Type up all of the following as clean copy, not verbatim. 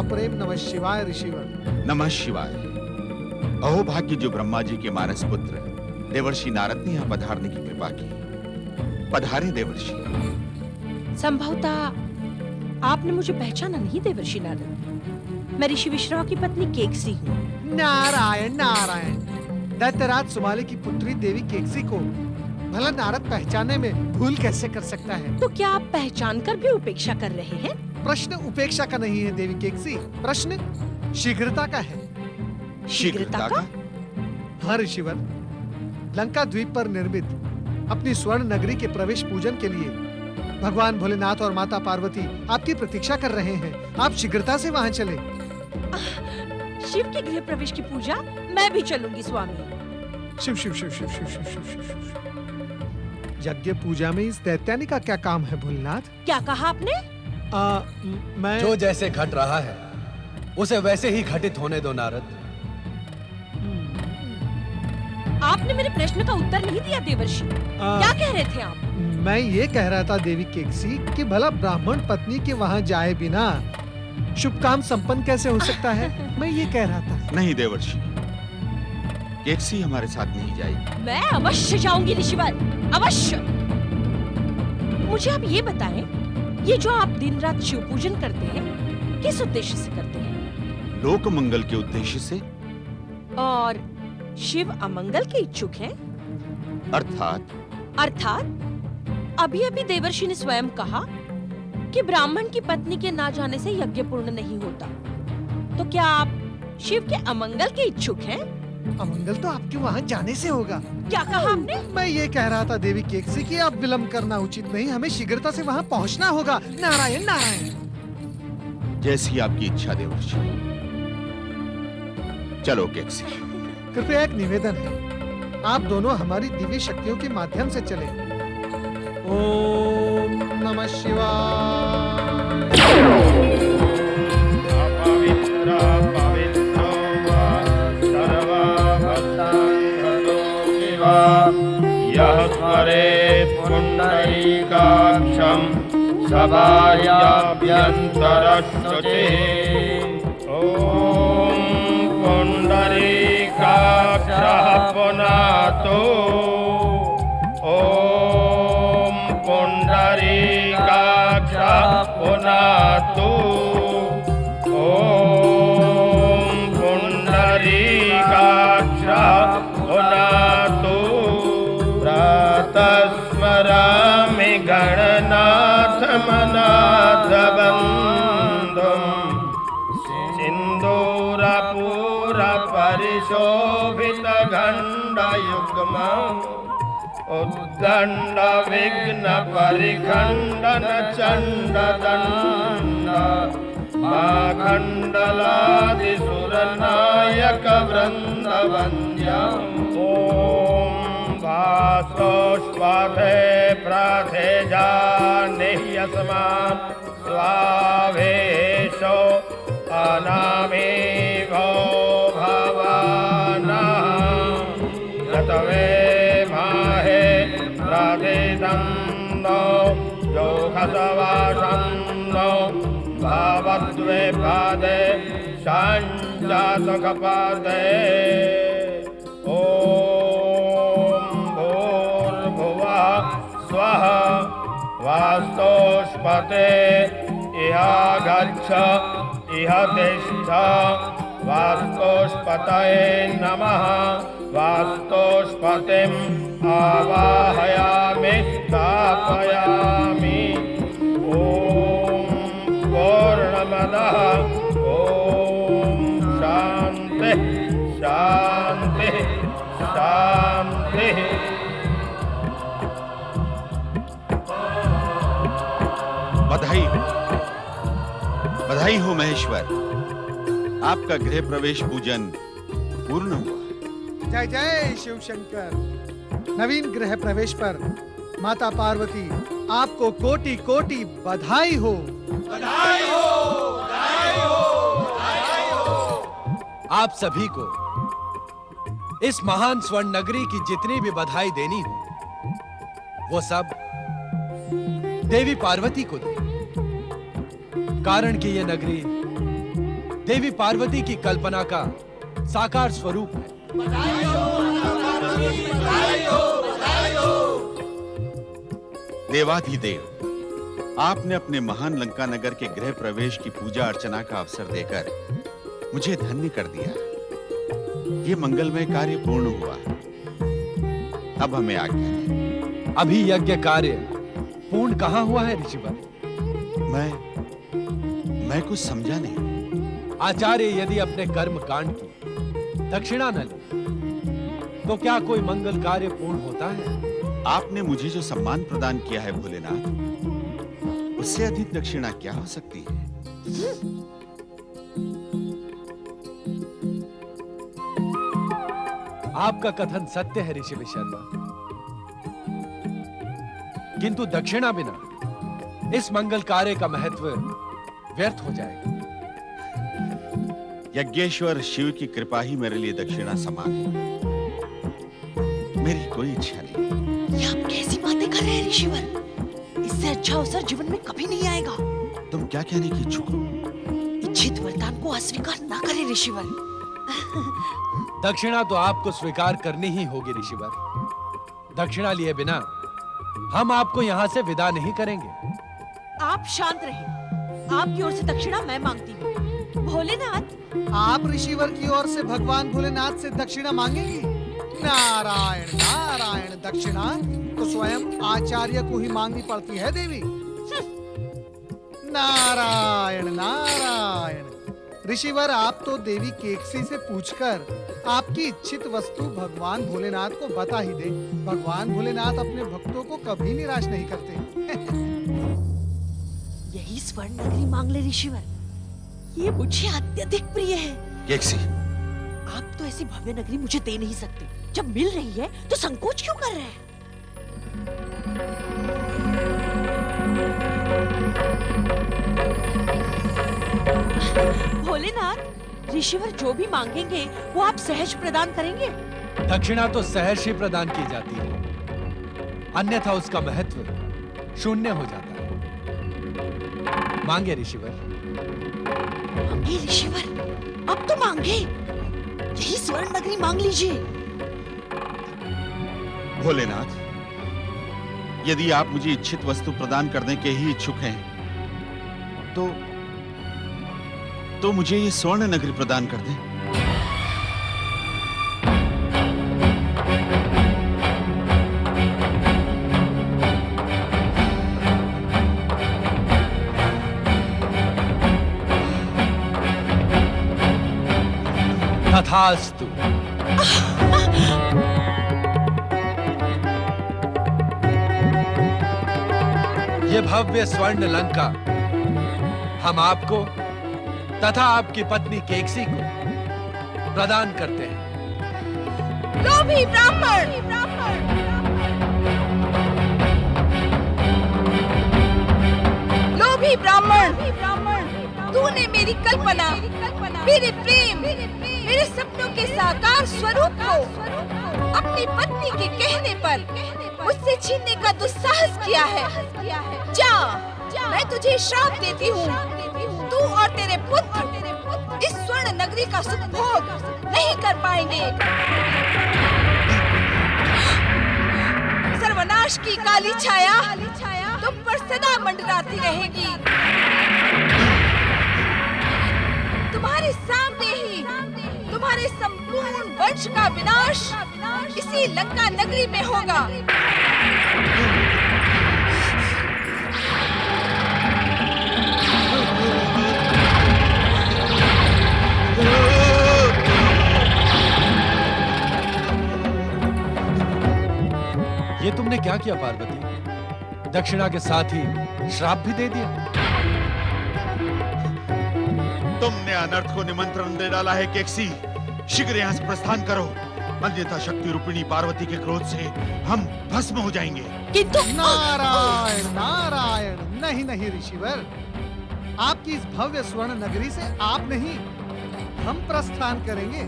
प्रेम नमः शिवाय ऋषिवर। नमः शिवाय। अहो भाग्य जो ब्रह्मा जी के मानस पुत्र देवर्षि नारद ने यहाँ पधारने की कृपा की। पधारे देवर्षि। संभवतः आपने मुझे पहचाना नहीं देवर्षि नारद। मैं ऋषि विश्रवा की पत्नी केकसी हूँ। नारायण नारायण। दैत्यराज सुमाली की पुत्री देवी केकसी को भला नारद पहचाने में भूल कैसे कर सकता है? तो क्या आप पहचान कर भी उपेक्षा कर रहे हैं? प्रश्न उपेक्षा का नहीं है देवी केकसी, प्रश्न शीघ्रता का है। शीघ्रता का? हाँ ऋषिवर, लंका द्वीप पर निर्मित अपनी स्वर्ण नगरी के प्रवेश पूजन के लिए भगवान भोलेनाथ और माता पार्वती आपकी प्रतीक्षा कर रहे हैं। आप शीघ्रता से वहां चले। शिव के गृह प्रवेश की पूजा मैं भी चलूंगी स्वामी। शिव शिव शिव शिव शिव शिव शिव शिव शिव। यज्ञ पूजा में इस दैत्यानी का क्या काम है भोलेनाथ? क्या कहा आपने? मैं जो जैसे घट रहा है उसे वैसे ही घटित होने दो नारद। आपने मेरे प्रश्न का उत्तर नहीं दिया देवर्षि। क्या कह रहे थे आप? मैं ये कह रहा था देवी केकसी कि भला ब्राह्मण पत्नी के वहां जाए बिना शुभ काम संपन्न कैसे हो सकता है? मैं ये कह रहा था। नहीं देवर्षि, केकसी हमारे साथ नहीं जाएगी। मैं अवश्य जाऊंगी ऋषिवर, अवश्य। मुझे आप ये बताएं, ये जो आप दिन रात शिव पूजन करते हैं, किस उद्देश्य से करते हैं? लोक मंगल के उद्देश्य से। और शिव अमंगल के इच्छुक हैं? अर्थात अभी अभी देवर्षि ने स्वयं कहा कि ब्राह्मण की पत्नी के ना जाने से यज्ञ पूर्ण नहीं होता। तो क्या आप शिव के अमंगल के इच्छुक हैं? अमंगल तो आपके वहां जाने से होगा। क्या कहा आपने? मैं ये कह रहा था देवी केकसी कि आप विलंब करना उचित नहीं, हमें शीघ्रता से वहां पहुंचना होगा। नारायण नारायण। जैसी आपकी इच्छा देवर्षि। चलो केकसी। कृपया एक निवेदन है, आप दोनों हमारी दिव्य शक्तियों के माध्यम से चले। ओम नमः शिवाय। यः स्मरेत् पुण्डरीकाक्षं सभायाभ्यन्तरश्रुचिः। ॐ पुण्डरीकाक्षः पुनातो। ॐ पुण्डरीकाक्षः पुनातो। ॐ पुण्डरीकाक्षः पुनातो। प्रातस्मरामि गणनाथमनाथबन्धुं सिन्दूरपूरपरिशोभितगण्डयुग्मम् उद्दण्डविघ्नपरिखण्डनचण्डदण्ड माखण्डलादिसुरनायकवृन्दवन्द्यम्। वासोष्पथे प्राथे जानिह्यस्मान् स्वावेशो अनामेवो भवानः यतवे माहे प्रतिदन्नो योगसवासन्नो भावद्वे पादे शाञ्जातकपादे। स्वः वास्तोष्पते इह गच्छ इह तिष्ठ। वास्तोष्पतये नमः। वास्तोष्पतिम् आवाहयामि स्थापयामि। ॐ पूर्णमदः। ॐ शान्तिः शान्तिः शान्तिः। बधाई हो महेश्वर, आपका गृह प्रवेश पूजन पूर्ण हुआ। जय जय शिव शंकर। नवीन गृह प्रवेश पर माता पार्वती आपको कोटि कोटि बधाई हो। बधाई हो, बधाई हो, बधाई हो। आप सभी को इस महान स्वर्ण नगरी की जितनी भी बधाई देनी हो वो सब देवी पार्वती को दे। कारण कि यह नगरी देवी पार्वती की कल्पना का साकार स्वरूप है। देवाधिदेव, आपने अपने महान लंका नगर के गृह प्रवेश की पूजा अर्चना का अवसर देकर मुझे धन्य कर दिया। ये मंगलमय कार्य पूर्ण हुआ। अब हमें आज्ञा दें। अभी यज्ञ कार्य पूर्ण कहाँ हुआ है ऋषिवर? मैं कुछ समझा नहीं। आचार्य यदि अपने कर्म कांड की दक्षिणा न ले तो क्या कोई मंगल कार्य पूर्ण होता है? आपने मुझे जो सम्मान प्रदान किया है भोलेनाथ, उससे अधिक दक्षिणा क्या हो सकती है? आपका कथन सत्य है ऋषि शर्मा, किंतु दक्षिणा बिना इस मंगल कार्य का महत्व व्यर्थ हो जाएगा। यज्ञेश्वर शिव की कृपा ही मेरे लिए दक्षिणा समान है। मेरी कोई इच्छा नहीं। ये आप कैसी बातें कर रहे हैं ऋषिवर? इससे अच्छा अवसर जीवन में कभी नहीं आएगा। तुम क्या कहने की इच्छुक हो? इच्छित वरदान को अस्वीकार ना करें ऋषिवर। दक्षिणा तो आपको स्वीकार करनी ही होगी ऋषिवर। दक्षिणा लिए बिना हम आपको यहाँ से विदा नहीं करेंगे। आप शांत रहें। आपकी ओर से दक्षिणा मैं मांगती हूँ। भोलेनाथ, आप ऋषिवर की ओर से भगवान भोलेनाथ से दक्षिणा मांगेंगी? नारायण नारायण, दक्षिणा तो स्वयं आचार्य को ही मांगनी पड़ती है देवी। नारायण नारायण। ऋषिवर, आप तो देवी केकसी से पूछकर आपकी इच्छित वस्तु भगवान भोलेनाथ को बता ही दे। भगवान भोलेनाथ अपने भक्तों को कभी निराश नहीं करते। यही स्वर्ण नगरी मांग ले ऋषिवर। ये मुझे अत्यधिक प्रिय है। केकसी, आप तो ऐसी भव्य नगरी मुझे दे नहीं सकते। जब मिल रही है तो संकोच क्यों कर रहे हैं? भोलेनाथ, ऋषिवर जो भी मांगेंगे वो आप सहज प्रदान करेंगे? दक्षिणा तो सहर्ष ही प्रदान की जाती है, अन्यथा उसका महत्व शून्य हो जाता है। मांगे ऋषिवर। मांगे ऋषिवर, अब तो मांगे। यही स्वर्ण नगरी मांग लीजिए। भोलेनाथ, यदि आप मुझे इच्छित वस्तु प्रदान करने के ही इच्छुक हैं, तो मुझे ये स्वर्ण नगरी प्रदान कर दें। तथास्तु। ये भव्य स्वर्ण लंका हम आपको तथा आपकी पत्नी केकसी को प्रदान करते हैं। लोभी ब्राह्मण! लोभी ब्राह्मण! तूने मेरी कल्पना, मेरे प्रेम, मेरे सपनों के साकार स्वरूप को अपनी पत्नी के कहने पर मुझसे छीनने का दुस्साहस किया है। जा, मैं तुझे श्राप देती हूँ। तू और तेरे पुत्र इस स्वर्ण नगरी का सुख भोग नहीं कर पाएंगे। सर्वनाश की काली छाया तुम पर सदा मंडराती रहेगी। तुम्हारे सामने ही तुम्हारे संपूर्ण वंश का विनाश इसी लंका नगरी में होगा। ये तुमने क्या किया पार्वती? दक्षिणा के साथ ही श्राप भी दे दिया। तुमने अनर्थ को निमंत्रण दे डाला है केकसी। शीघ्र यहाँ से प्रस्थान करो, अन्यथा शक्ति रूपिणी पार्वती के क्रोध से हम भस्म हो जाएंगे। किंतु नारायण नारायण, नहीं नहीं ऋषिवर, आपकी इस भव्य स्वर्ण नगरी से आप नहीं, हम प्रस्थान करेंगे।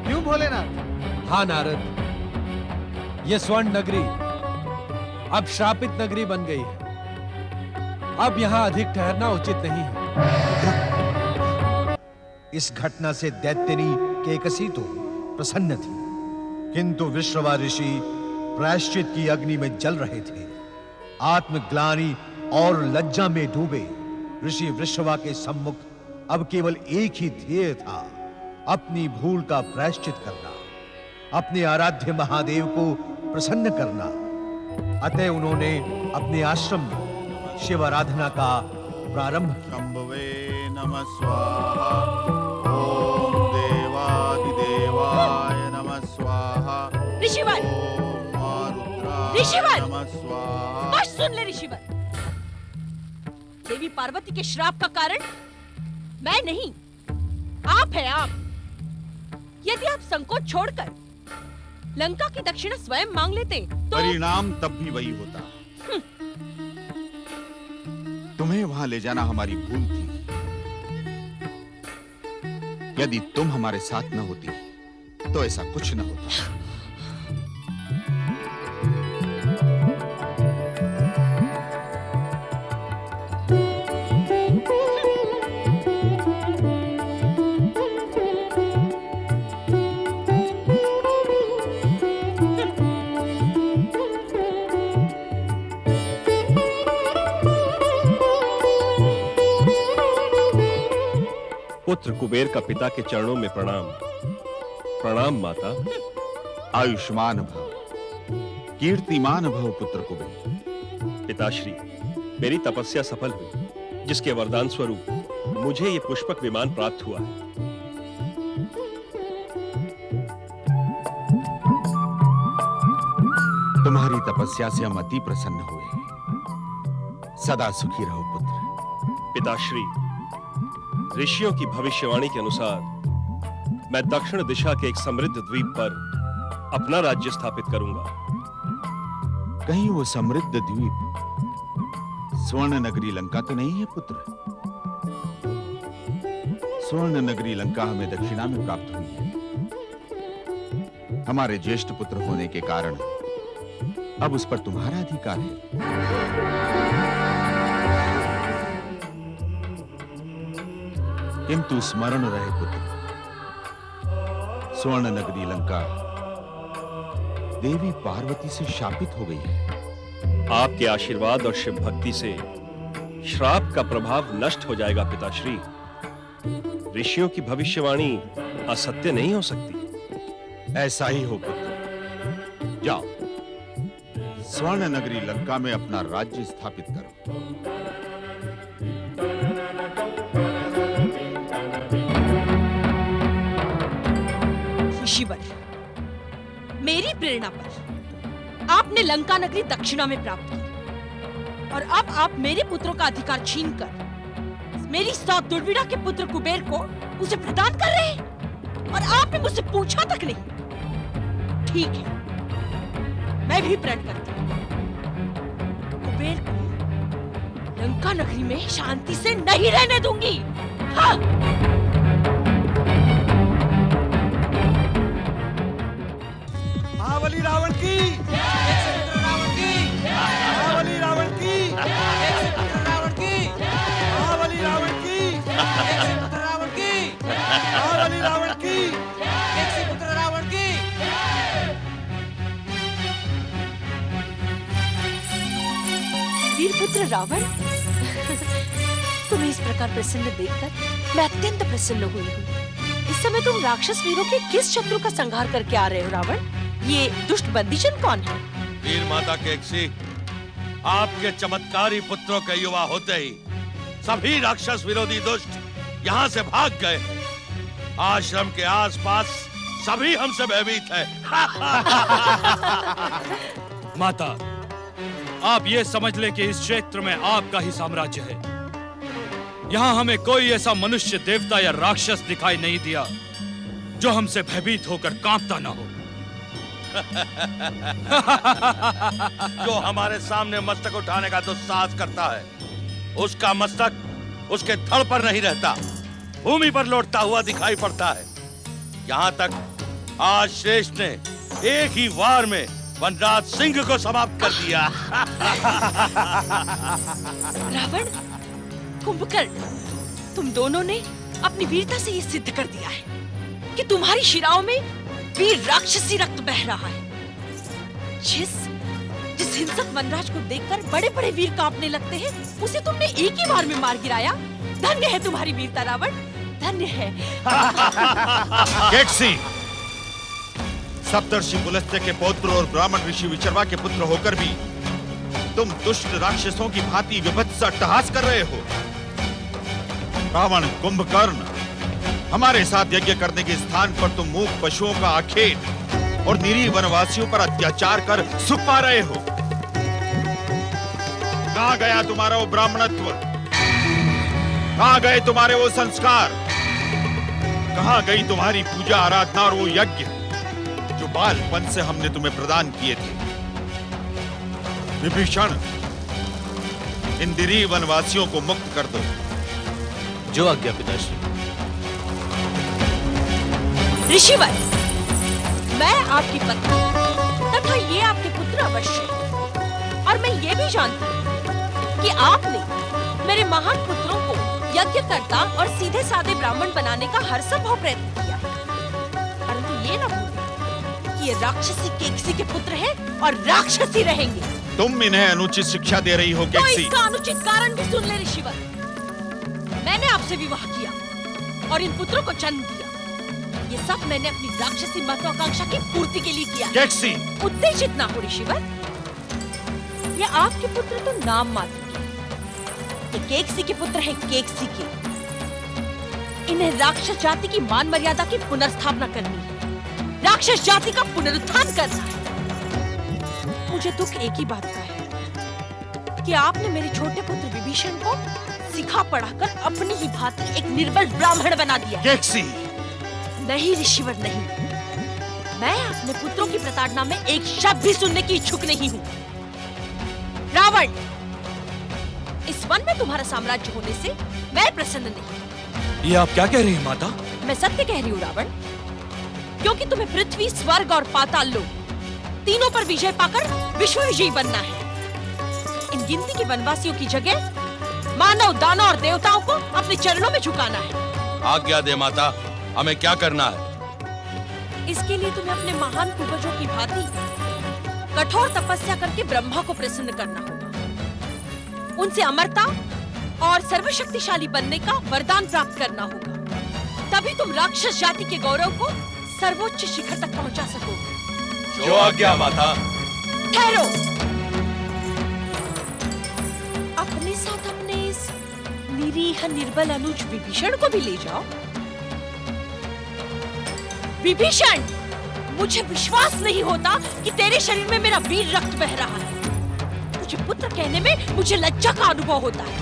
क्यों भोलेनाथ? हाँ नारद, ये स्वर्ण नगरी अब श्रापित नगरी बन गई है। अब यहाँ अधिक ठहरना उचित नहीं है। इस घटना से दैत्यनी केकसी तो प्रसन्न थी, किंतु विश्रवा ऋषि प्रायश्चित की अग्नि में जल रहे थे। आत्मग्लानि और लज्जा में डूबे ऋषि वृषवा के सम्मुख अब केवल एक ही ध्येय था, अपनी भूल का प्रायश्चित करना, अपने आराध्य महादेव को प्रसन्न करना। अतः उन्होंने अपने आश्रम में शिव आराधना का प्रारंभ किया। शंभवे नमः स्वाहा, ओम देवादिदेवाय नमः स्वाहा, ऋषिवर, ओम मारुद्राय ऋषिवर! नमः स्वाहा। बस सुन ले ऋषिवर, देवी पार्वती के श्राप का कारण मैं नहीं, आप है आप। यदि आप संकोच छोड़कर लंका की दक्षिणा स्वयं मांग लेते तो परिणाम तब भी वही होता। तुम्हें वहां ले जाना हमारी भूल थी। यदि तुम हमारे साथ न होती तो ऐसा कुछ न होता। पुत्र कुबेर का पिता के चरणों में प्रणाम। प्रणाम माता। आयुष्मान भव, कीर्तिमान भव पुत्र कुबेर। पिताश्री, मेरी तपस्या सफल हुई, जिसके वरदान स्वरूप मुझे ये पुष्पक विमान प्राप्त हुआ है। तुम्हारी तपस्या से हम अति प्रसन्न हुए। सदा सुखी रहो पुत्र। पिताश्री, ऋषियों की भविष्यवाणी के अनुसार मैं दक्षिण दिशा के एक समृद्ध द्वीप पर अपना राज्य स्थापित करूंगा। कहीं वो समृद्ध द्वीप स्वर्ण नगरी लंका तो नहीं है पुत्र? स्वर्ण नगरी लंका हमें दक्षिणा में प्राप्त हुई है। हमारे ज्येष्ठ पुत्र होने के कारण अब उस पर तुम्हारा अधिकार है। किंतु स्मरण रहे पुत्र, स्वर्ण नगरी लंका देवी पार्वती से शापित हो गई है। आपके आशीर्वाद और शिव भक्ति से श्राप का प्रभाव नष्ट हो जाएगा पिताश्री। ऋषियों की भविष्यवाणी असत्य नहीं हो सकती। ऐसा ही हो पुत्र। जाओ, स्वर्ण नगरी लंका में अपना राज्य स्थापित करो। ऋषिवर, मेरी प्रेरणा पर आपने लंका नगरी दक्षिणा में प्राप्त की और अब आप मेरे पुत्रों का अधिकार छीनकर मेरी सौत दुर्विड़ा के पुत्र कुबेर को उसे प्रदान कर रहे हैं और आपने मुझसे पूछा तक नहीं। ठीक है, मैं भी प्रण करती हूँ, कुबेर को लंका नगरी में शांति से नहीं रहने दूंगी। हाँ। महाबली रावण की, रावण की, महाबली रावण की, रावण की, महाबली रावण की, रावण की, महाबली रावण की, पुत्र रावण की। वीरपुत्र रावण, तुम्हें इस प्रकार प्रसन्न देखकर मैं अत्यंत प्रसन्न हुई हूँ। इस समय तुम राक्षस वीरों के किस शत्रु का संहार करके आ रहे हो रावण? ये दुष्ट बंदीजन कौन है? वीर माता केकसी, आपके चमत्कारी पुत्रों के युवा होते ही सभी राक्षस विरोधी दुष्ट यहाँ से भाग गए हैं। आश्रम के आसपास सभी हमसे भयभीत हैं। माता, आप ये समझ ले कि इस क्षेत्र में आपका ही साम्राज्य है। यहाँ हमें कोई ऐसा मनुष्य, देवता या राक्षस दिखाई नहीं दिया जो हमसे भयभीत होकर कांपता ना हो। जो हमारे सामने मस्तक उठाने का दुस्साहस करता है, उसका मस्तक उसके धड़ पर नहीं रहता, भूमि पर लौटता हुआ दिखाई पड़ता है। यहाँ तक आज श्रेष्ठ ने एक ही वार में वनराज सिंह को समाप्त कर दिया। रावण, कुंभकर्ण, तुम दोनों ने अपनी वीरता से ये सिद्ध कर दिया है कि तुम्हारी शिराओं में वीर राक्षसी रक्त बह रहा है। जिस हिंसक वनराज को देखकर बड़े बड़े वीर कांपने लगते हैं, उसे तुमने एक ही बार में मार गिराया। धन्य है तुम्हारी वीरता रावण, धन्य है। केकसी, सप्तर्षि पुलस्त्य के पौत्र और ब्राह्मण ऋषि विचर्वा के पुत्र होकर भी तुम दुष्ट राक्षसों की भांति विभत्स अट्टहास कर रहे हो। रावण, कुंभकर्ण, हमारे साथ यज्ञ करने के स्थान पर तुम मूक पशुओं का आखेट और निरीह वनवासियों पर अत्याचार कर सुख पा रहे हो। कहां गया तुम्हारा वो ब्राह्मणत्व? कहां गए तुम्हारे वो संस्कार? कहां गई तुम्हारी पूजा आराधना और वो यज्ञ जो बालपन से हमने तुम्हें प्रदान किए थे? विभीषण, इन निरीह वनवासियों को मुक्त कर दो। जो आज्ञा पिताश्री। ऋषिवर, मैं आपकी पत्नी तथा ये आपके पुत्र अवश्य हैं। और मैं ये भी जानती हूँ कि आपने मेरे महान पुत्रों को यज्ञकर्ता और सीधे साधे ब्राह्मण बनाने का हर संभव प्रयत्न किया है। परंतु ये न भूलें कि ये राक्षसी केकसी के पुत्र हैं और राक्षसी रहेंगे। तुम इन्हें अनुचित शिक्षा दे रही हो तो केकसी। इसका अनुचित कारण भी सुन ले ऋषिवर। मैंने आपसे विवाह किया और इन पुत्रों को जन्म दिया। ये सब मैंने अपनी राक्षसी महत्वाकांक्षा की पूर्ति के लिए किया है। केकसी, उत्तेजित ना हो ऋषिवर। ये आपके पुत्र तो नाम मात्र के, ये केकसी के पुत्र हैं केकसी के। इन्हें राक्षस जाति की मान मर्यादा की पुनर्स्थापना करनी है, राक्षस जाति का पुनरुत्थान करना है। मुझे दुख एक ही बात का है कि आपने मेरे छोटे पुत्र विभीषण को सिखा पढ़ाकर अपनी ही भांति एक निर्बल ब्राह्मण बना दिया। केकसी, नहीं ऋषिवर नहीं, मैं अपने पुत्रों की प्रताड़ना में एक शब्द भी सुनने की इच्छुक नहीं हूँ। रावण, इस वन में तुम्हारा साम्राज्य होने से मैं प्रसन्न नहीं। ये आप क्या कह रही हैं माता? मैं सत्य कह रही हूँ रावण, क्योंकि तुम्हें पृथ्वी, स्वर्ग और पाताल लोक तीनों पर विजय पाकर विश्व विजयी बनना है। इन गिनती के वनवासियों की जगह मानव, दानव और देवताओं को अपने चरणों में झुकाना है। आज्ञा दे माता, हमें क्या करना है? इसके लिए तुम्हें अपने महान पूर्वजों की भांति कठोर तपस्या करके ब्रह्मा को प्रसन्न करना होगा। उनसे अमरता और सर्वशक्तिशाली बनने का वरदान प्राप्त करना होगा। तभी तुम राक्षस जाति के गौरव को सर्वोच्च शिखर तक पहुंचा सकोगे। जो आज्ञा माता। ठहरो, अपने साथ अपने इस निरीह निर्बल अनुज विभीषण को भी ले जाओ। विभीषण, मुझे विश्वास नहीं होता कि तेरे शरीर में मेरा वीर रक्त बह रहा है। तुझे पुत्र कहने में मुझे लज्जा का अनुभव होता है।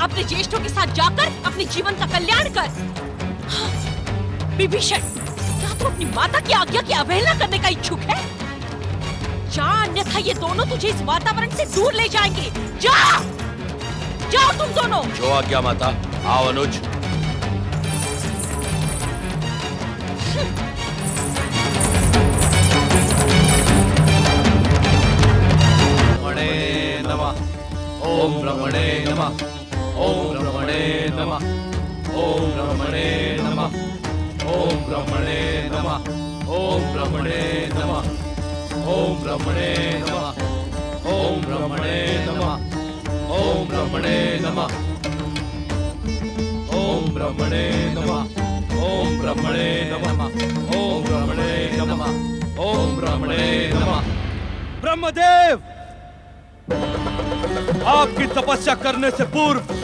अपने ज्येष्ठों के साथ जाकर अपने जीवन का कल्याण कर। हाँ, विभीषण, क्या तू अपनी माता की आज्ञा की अवहेलना करने का इच्छुक है? जा, अन्यथा ये दोनों तुझे इस वातावरण से दूर ले जाएंगे। जा, जाओ तुम दोनों। जो आज्ञा माता। आओ अनुज। ओम ब्रह्मणे नमः। ओम ब्रह्मणे नमः। ओम ब्रह्मणे नमः। ओम ब्रह्मणे नमः। ओम ब्रह्मणे नमः। ओम ब्रह्मणे नमः। ओम ब्रह्मणे नमः। ओम ब्रह्मणे नमः। ओम ब्रह्मणे नमः। ओम ब्रह्मणे नमः। ओम ब्रह्मणे नमः। ओम ब्रह्मणे नमः। ब्रह्मदेव, आपकी तपस्या करने से पूर्व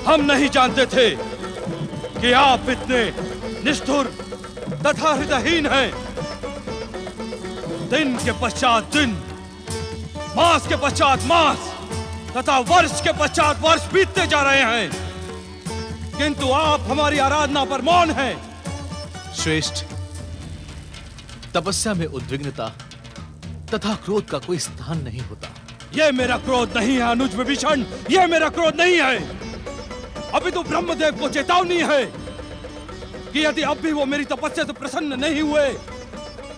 हम नहीं जानते थे कि आप इतने निष्ठुर तथा हृदयहीन हैं। दिन के पश्चात दिन, मास के पश्चात मास तथा वर्ष के पश्चात वर्ष बीतते जा रहे हैं, किंतु आप हमारी आराधना पर मौन हैं। श्रेष्ठ, तपस्या में उद्विग्नता तथा क्रोध का कोई स्थान नहीं होता। यह मेरा क्रोध नहीं है अनुज विभीषण, यह मेरा क्रोध नहीं है। अभी तो ब्रह्मदेव को चेतावनी है कि यदि अब भी वो मेरी तपस्या से प्रसन्न नहीं हुए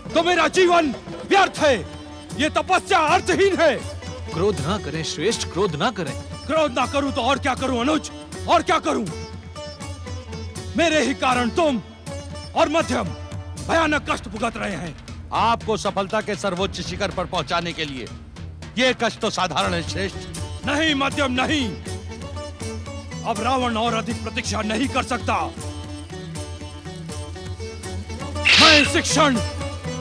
तो मेरा जीवन व्यर्थ है। ये तपस्या अर्थहीन है। क्रोध ना करें श्रेष्ठ, क्रोध ना करें। क्रोध ना करूं तो और क्या करूं अनुज, और क्या करूं? मेरे ही कारण तुम और मध्यम भयानक कष्ट भुगत रहे हैं। आपको सफलता के सर्वोच्च शिखर पर पहुंचाने के लिए ये कष्ट तो साधारण है श्रेष्ठ। नहीं मध्यम नहीं, अब रावण और अधिक प्रतीक्षा नहीं कर सकता। मैं इस क्षण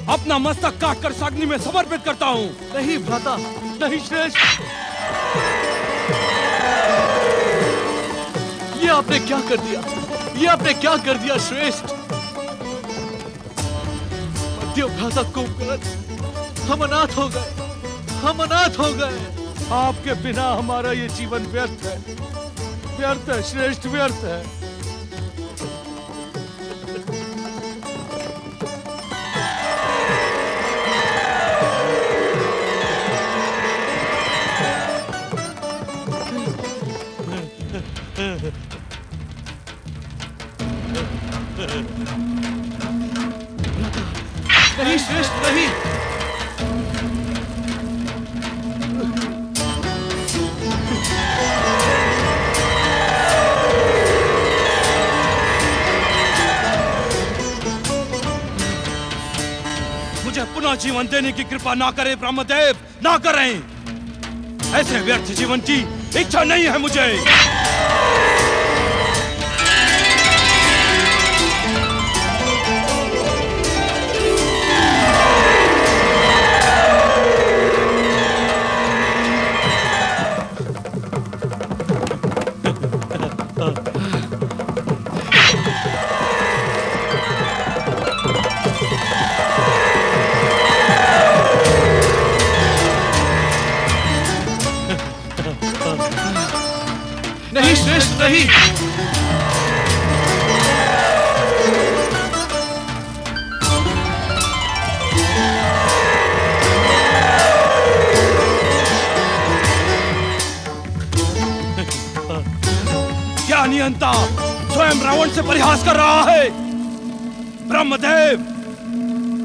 अपना मस्तक काटकर अग्नि में समर्पित करता हूँ। नहीं भ्राता, नहीं श्रेष्ठ। ये आपने क्या कर दिया? ये आपने क्या कर दिया श्रेष्ठ? मध्यम भ्राता कुंभकर्ण, हम अनाथ हो गए, हम अनाथ हो गए। आपके बिना हमारा ये जीवन व्यर्थ है, व्यर्थ है श्रेष्ठ, व्यर्थ है। नहीं श्रेष्ठ, नहीं। मुझे पुनः जीवन देने की कृपा ना करें ब्रह्मदेव, ना करें। ऐसे व्यर्थ जीवन की इच्छा नहीं है मुझे। नहीं श्रेष्ठ, नहीं। क्या नियंता स्वयं रावण से परिहास कर रहा है? ब्रह्मदेव,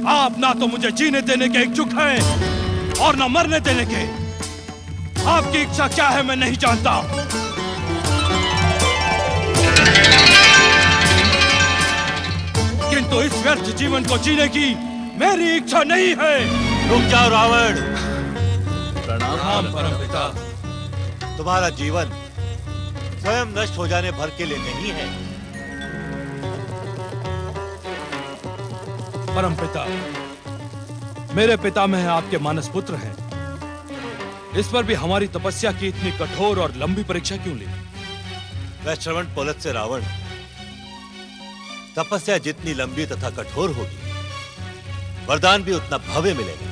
आप ना तो मुझे जीने देने के इच्छुक हैं और ना मरने देने के। आपकी इच्छा क्या है मैं नहीं जानता। किंतु इस व्यर्थ जीवन को जीने की मेरी इच्छा नहीं है। रुक जाओ रावण। प्रणाम परमपिता। तुम्हारा जीवन स्वयं नष्ट हो जाने भर के लिए नहीं है। परमपिता, मेरे पितामह आपके मानस पुत्र हैं। इस पर भी हमारी तपस्या की इतनी कठोर और लंबी परीक्षा क्यों ली? वह श्रवण पोलत से रावण, तपस्या जितनी लंबी तथा कठोर होगी, वरदान भी उतना भव्य मिलेगा।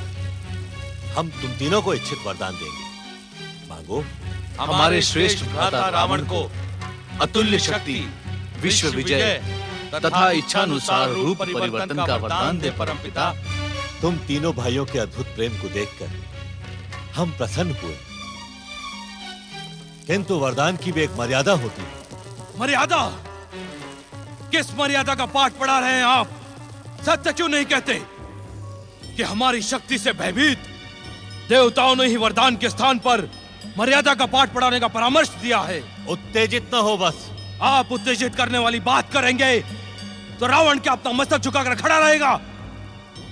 हम तुम तीनों को इच्छित वरदान देंगे। मांगो। हमारे श्रेष्ठ भ्राता रावण को अतुल्य शक्ति, विश्व विजय तथा इच्छानुसार रूप परिवर्तन का वरदान दे परमपिता। तुम तीनों भाइयों के अद्भुत प्रेम को देखकर हम प्रसन्न हुए, किंतु वरदान की भी एक मर्यादा होती है। मर्यादा? किस मर्यादा का पाठ पढ़ा रहे हैं आप? सत्य क्यों नहीं कहते कि हमारी शक्ति से भयभीत देवताओं ने ही वरदान के स्थान पर मर्यादा का पाठ पढ़ाने का परामर्श दिया है। उत्तेजित न हो बस। आप उत्तेजित करने वाली बात करेंगे तो रावण क्या अपना मस्तक झुकाकर खड़ा रहेगा?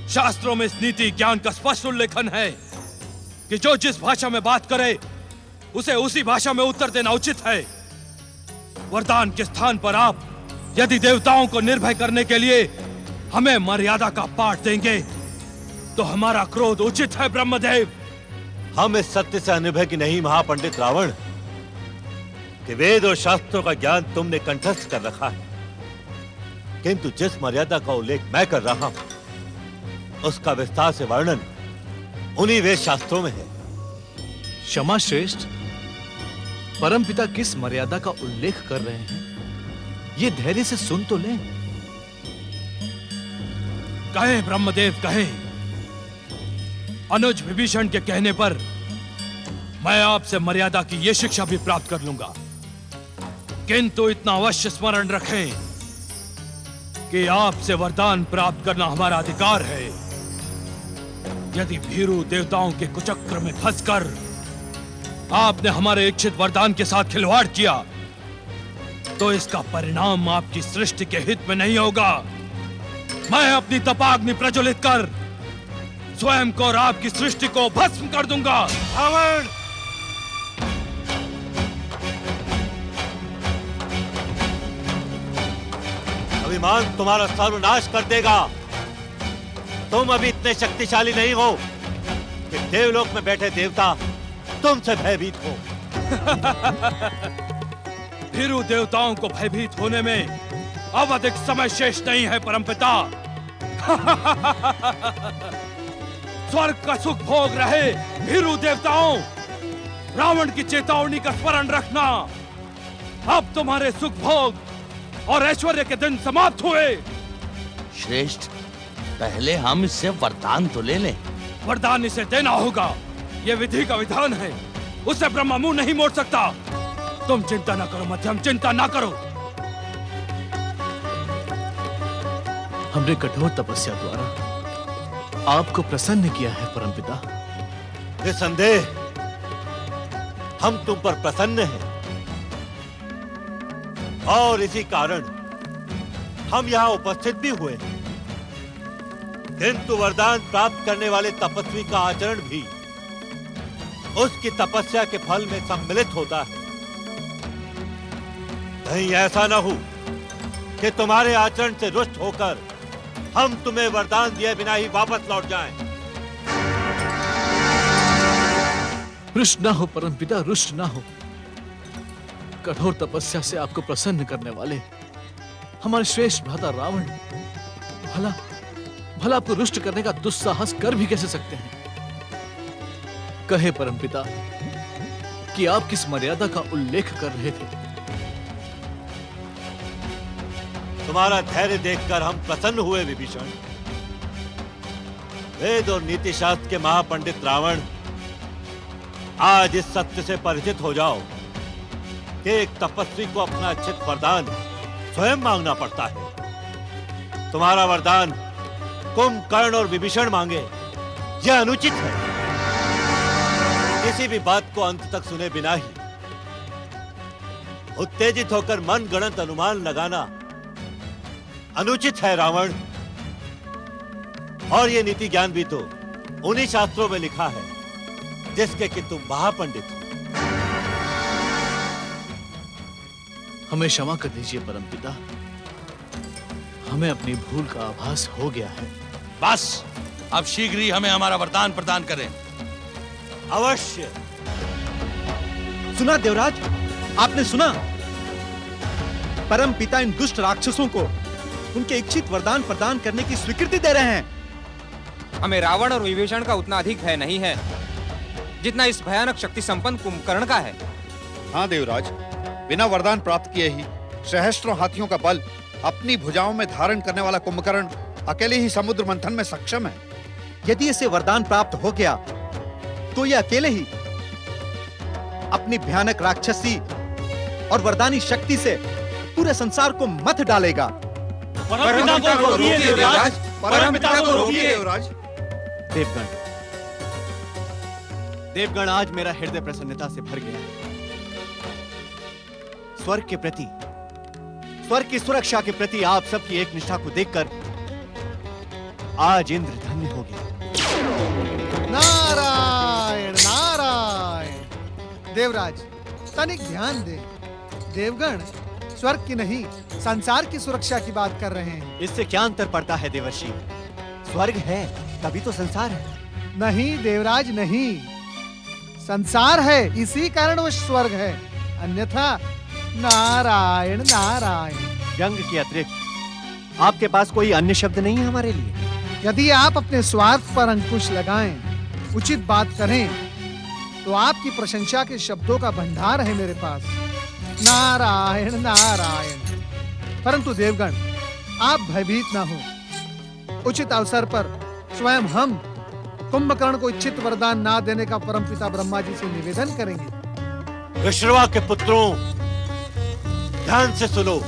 शास्त्रों में इस नीति ज्ञान का स्पष्ट उल्लेखन है कि जो जिस भाषा में बात करे उसे उसी भाषा में उत्तर देना उचित है। वरदान के स्थान पर आप यदि देवताओं को निर्भय करने के लिए हमें मर्यादा का पाठ देंगे तो हमारा क्रोध उचित है ब्रह्मदेव। हम इस सत्य से अनिर्भय की नहीं महापंडित रावण कि वेद और शास्त्रों का ज्ञान तुमने कंठस्थ कर रखा है, किंतु जिस मर्यादा का उल्लेख मैं कर रहा हूं उसका विस्तार से वर्णन उन्हीं वेद शास्त्रों में है। क्षमा श्रेष्ठ, परमपिता किस मर्यादा का उल्लेख कर रहे हैं? ये धैर्य से सुन तो लें। कहें ब्रह्मदेव कहें। अनुज विभीषण के कहने पर मैं आपसे मर्यादा की यह शिक्षा भी प्राप्त कर लूंगा, किंतु इतना अवश्य स्मरण रखें कि आपसे वरदान प्राप्त करना हमारा अधिकार है। यदि भीरू देवताओं के कुचक्र में फंसकर आपने हमारे इच्छित वरदान के साथ खिलवाड़ किया तो इसका परिणाम आपकी सृष्टि के हित में नहीं होगा। मैं अपनी तपाग्नि प्रज्वलित कर स्वयं को और आपकी सृष्टि को भस्म कर दूंगा। रावण! अभिमान तुम्हारा सर्वनाश कर देगा। तुम अभी इतने शक्तिशाली नहीं हो कि देवलोक में बैठे देवता तुमसे भयभीत हो। भीरू देवताओं को भयभीत होने में अब अधिक समय शेष नहीं है परमपिता। स्वर्ग का सुख भोग रहे भीरू देवताओं, रावण की चेतावनी का स्मरण रखना। अब तुम्हारे सुख भोग और ऐश्वर्य के दिन समाप्त हुए। श्रेष्ठ, पहले हम इससे वरदान तो ले लें। वरदान इसे देना होगा, यह विधि का विधान है। उसे ब्रह्मा मुंह नहीं मोड़ सकता। तुम चिंता ना करो मध्यम, चिंता ना करो। हमने कठोर तपस्या द्वारा आपको प्रसन्न किया है परमपिता। निसंदेह हम तुम पर प्रसन्न हैं और इसी कारण हम यहाँ उपस्थित भी हुए हैं। किंतु वरदान प्राप्त करने वाले तपस्वी का आचरण भी उसकी तपस्या के फल में सम्मिलित होता है। कहीं ऐसा न हो कि तुम्हारे आचरण से रुष्ट होकर हम तुम्हें वरदान दिए बिना ही वापस लौट जाएं। रुष्ट ना हो परमपिता, रुष्ट ना हो। कठोर तपस्या से आपको प्रसन्न करने वाले हमारे श्रेष्ठ भ्राता रावण भला भला आपको रुष्ट करने का दुस्साहस कर भी कैसे सकते हैं। कहे परमपिता कि आप किस मर्यादा का उल्लेख कर रहे थे। तुम्हारा धैर्य देखकर हम प्रसन्न हुए विभीषण। वेद और नीति शास्त्र के महापंडित रावण, आज इस सत्य से परिचित हो जाओ कि एक तपस्वी को अपना इच्छित वरदान स्वयं मांगना पड़ता है। तुम्हारा वरदान कुंभकर्ण और विभीषण मांगे, यह अनुचित है। किसी भी बात को अंत तक सुने बिना ही उत्तेजित होकर मन गणत अनुमान लगाना अनुचित है रावण। और ये नीति ज्ञान भी तो उन्हीं शास्त्रों में लिखा है जिसके कि तुम महापंडित हो। हमें क्षमा कर दीजिए परमपिता, हमें अपनी भूल का आभास हो गया है। बस अब शीघ्र ही हमें हमारा वरदान प्रदान करें। अवश्य। सुना देवराज, आपने सुना? परम पिता इन दुष्ट राक्षसों को उनके इच्छित वरदान प्रदान करने की स्वीकृति दे रहे हैं। हमें रावण और विभीषण का उतना अधिक भय नहीं है जितना इस भयानक शक्ति संपन्न कुंभकर्ण का है। हाँ देवराज, बिना वरदान प्राप्त किए ही सहस्त्रों हाथियों का बल अपनी भुजाओं में धारण करने वाला कुंभकर्ण अकेले ही समुद्र मंथन में सक्षम है। यदि इसे वरदान प्राप्त हो गया तो यह अकेले ही अपनी भयानक राक्षसी और वरदानी शक्ति से पूरे संसार को मथ डालेगा। परमपिता को रोकिए देवराज, परमपिता को रोकिए देवराज। देवगण, देवगण, आज मेरा हृदय प्रसन्नता से भर गया है। स्वर्ग के प्रति, स्वर्ग की सुरक्षा के प्रति आप सबकी एक निष्ठा को देखकर आज इंद्र धन्य हो गया। नारायण नारायण। देवराज तनिक ध्यान दे। देवगण स्वर्ग की नहीं संसार की सुरक्षा की बात कर रहे हैं। इससे क्या अंतर पड़ता है देवर्षि? स्वर्ग है तभी तो संसार है। नहीं देवराज नहीं, संसार है इसी कारण वो स्वर्ग है, अन्यथा नारायण नारायण। व्यंग के अतिरिक्त आपके पास कोई अन्य शब्द नहीं है हमारे लिए? यदि आप अपने स्वार्थ पर अंकुश लगाएं, उचित बात करें, तो आपकी प्रशंसा के शब्दों का भंडार है मेरे पास। नारायण नारायण। परंतु देवगण आप भयभीत ना हो। उचित अवसर पर स्वयं हम कुंभकर्ण को इच्छित वरदान ना देने का परमपिता ब्रह्मा जी से निवेदन करेंगे। विश्रवा के पुत्रों, ध्यान से सुनो।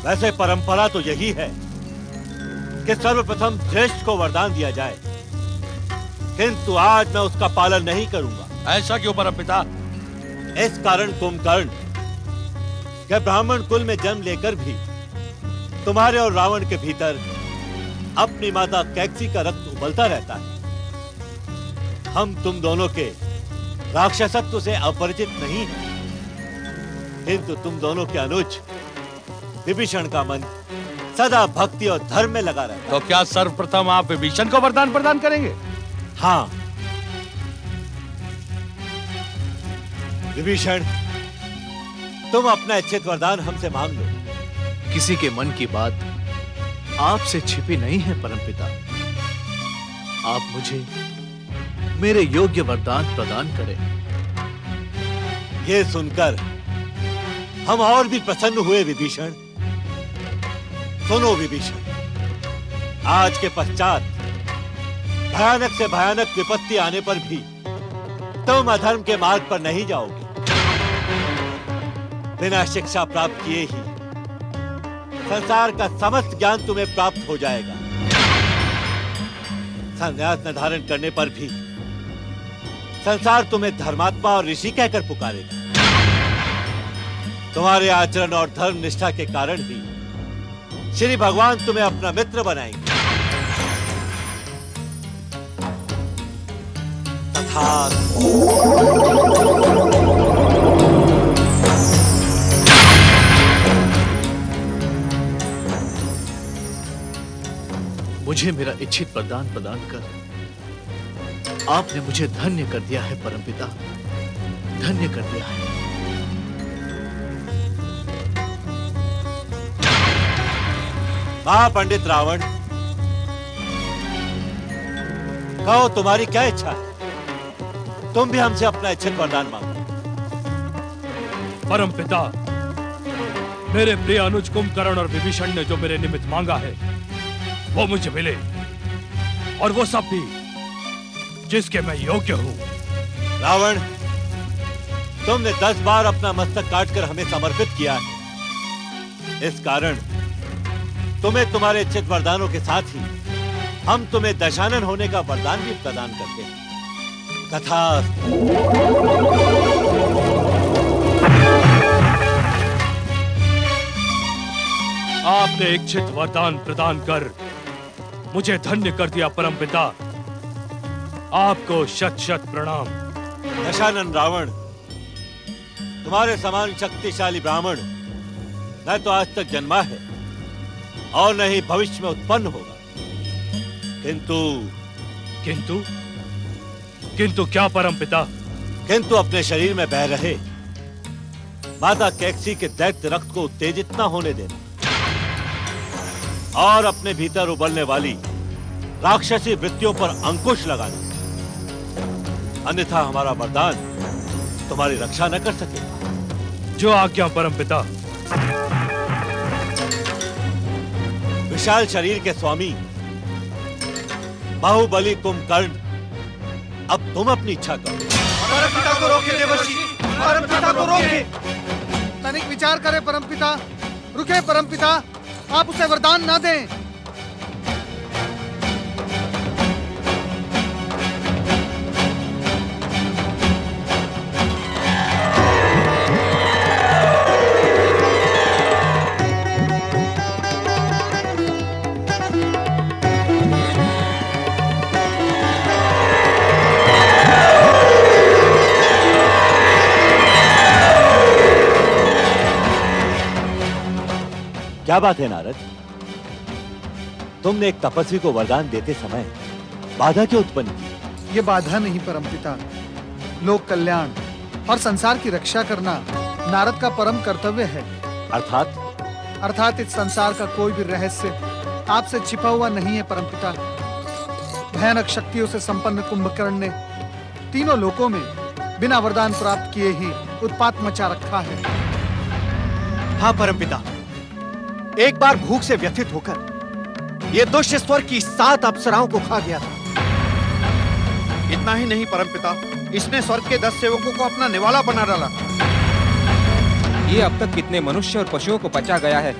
वैसे परंपरा तो यही है कि सर्वप्रथम ज्येष्ठ को वरदान दिया जाए, किंतु आज मैं उसका पालन नहीं करूंगा। ऐसा क्यों परमपिता? इस कारण कुंभकर्ण क्या ब्राह्मण कुल में जन्म लेकर भी तुम्हारे और रावण के भीतर अपनी माता कैकसी का रक्त उबलता रहता है? हम तुम दोनों के राक्षसत्व से अपरिचित नहीं हैं, किंतु तुम दोनों के अनुज विभीषण का मन सदा भक्ति और धर्म में लगा रहता है। तो क्या सर्वप्रथम आप विभीषण को वरदान प्रदान करेंगे? हाँ विभीषण, तुम अपना इच्छित वरदान हमसे मांग लो। किसी के मन की बात आपसे छिपी नहीं है परमपिता। आप मुझे मेरे योग्य वरदान प्रदान करें। ये सुनकर हम और भी प्रसन्न हुए विभीषण। सुनो विभीषण, आज के पश्चात भयानक से भयानक विपत्ति आने पर भी तुम अधर्म के मार्ग पर नहीं जाओगे। बिना शिक्षा प्राप्त किए ही संसार का समस्त ज्ञान तुम्हें प्राप्त हो जाएगा। संन्यास न धारण करने पर भी संसार तुम्हें धर्मात्मा और ऋषि कहकर पुकारेगा। तुम्हारे आचरण और धर्म निष्ठा के कारण ही श्री भगवान तुम्हें अपना मित्र बनाएंगे। मुझे मेरा इच्छित वरदान प्रदान कर आपने मुझे धन्य कर दिया है परमपिता, धन्य कर दिया है। महापंडित रावण, कहो तुम्हारी क्या इच्छा है? तुम भी हमसे अपना इच्छित वरदान मांगो। परमपिता, मेरे प्रिय अनुज कुंभकर्ण और विभीषण ने जो मेरे निमित्त मांगा है वो मुझे मिले, और वो सब भी जिसके मैं योग्य हूं। रावण, तुमने 10 बार अपना मस्तक काटकर हमें समर्पित किया है। इस कारण तुम्हें तुम्हारे इच्छित वरदानों के साथ ही हम तुम्हें दशानन होने का वरदान भी प्रदान करते हैं। तथास्तु। आपने इच्छित वरदान प्रदान कर मुझे धन्य कर दिया परमपिता। आपको शत शत प्रणाम। दशानन रावण, तुम्हारे समान शक्तिशाली ब्राह्मण न तो आज तक जन्मा है और न ही भविष्य में उत्पन्न होगा। किंतु किंतु क्या परमपिता? किंतु अपने शरीर में बह रहे माता कैकसी के दैत्य रक्त को उत्तेजित न होने देना और अपने भीतर उबलने वाली राक्षसी वृत्तियों पर अंकुश लगाना, अन्यथा हमारा वरदान तुम्हारी रक्षा न कर सकेगा। जो आज्ञा परमपिता। विशाल शरीर के स्वामी बाहुबली कुंभकर्ण, अब तुम अपनी इच्छा करो। परमपिता को रोके देवर्षि, परमपिता को रोके। तनिक विचार करें परमपिता, रुके परमपिता, आप उसे वरदान ना दें। क्या बात है नारद, तुमने एक तपस्वी को वरदान देते समय बाधा क्यों उत्पन्न की? ये बाधा नहीं परमपिता, लोक कल्याण और संसार की रक्षा करना नारद का परम कर्तव्य है। अर्थात इस संसार का कोई भी रहस्य आपसे छिपा हुआ नहीं है परमपिता। भयानक शक्तियों से संपन्न कुंभकर्ण ने तीनों लोकों में बिना वरदान प्राप्त किए ही उत्पात मचा रखा है। हाँ परमपिता, एक बार भूख से व्यथित होकर ये दुष्ट स्वर की 7 अप्सराओं को खा गया था। इतना ही नहीं परमपिता, इसने स्वर्ग के 10 सेवकों को अपना निवाला बना डाला। ये अब तक कितने मनुष्य और पशुओं को पचा गया है,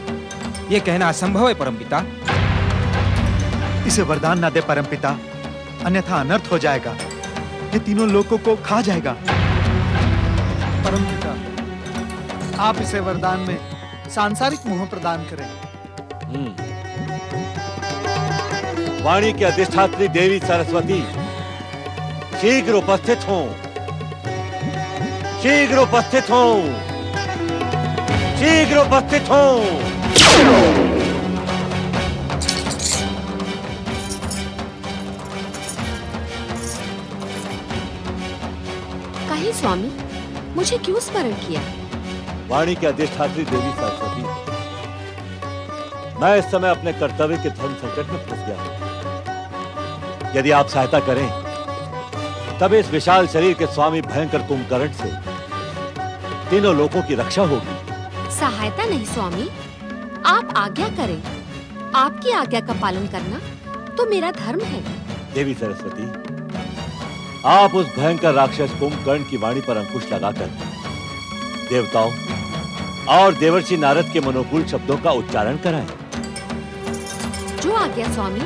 ये कहना असंभव है परमपिता। इसे वरदान ना दे परमपिता, अन्यथा अनर्थ हो जाएगा। ये तीनों लोगों को खा जाएगा। परमपिता, आप इसे वरदान में सांसारिक मोह प्रदान करें। वाणी की अधिष्ठात्री देवी सरस्वती शीघ्र उपस्थित हो, शीघ्र उपस्थित हो, शीघ्र उपस्थित हो। कहे स्वामी, मुझे क्यों स्मरण किया? वाणी की अधिष्ठात्री देवी सरस्वती, मैं इस समय अपने कर्तव्य के धर्म संकट में फंस गया हूं। यदि आप सहायता करें तब इस विशाल शरीर के स्वामी भयंकर कुंभकर्ण से तीनों लोगों की रक्षा होगी। सहायता नहीं स्वामी, आप आज्ञा करें। आपकी आज्ञा का पालन करना तो मेरा धर्म है। देवी सरस्वती, आप उस भयंकर राक्षस कुंभकर्ण की वाणी पर अंकुश लगाकर देवताओं और देवर्षि नारद के मनोकूल शब्दों का उच्चारण कराएं। जो आज्ञा स्वामी।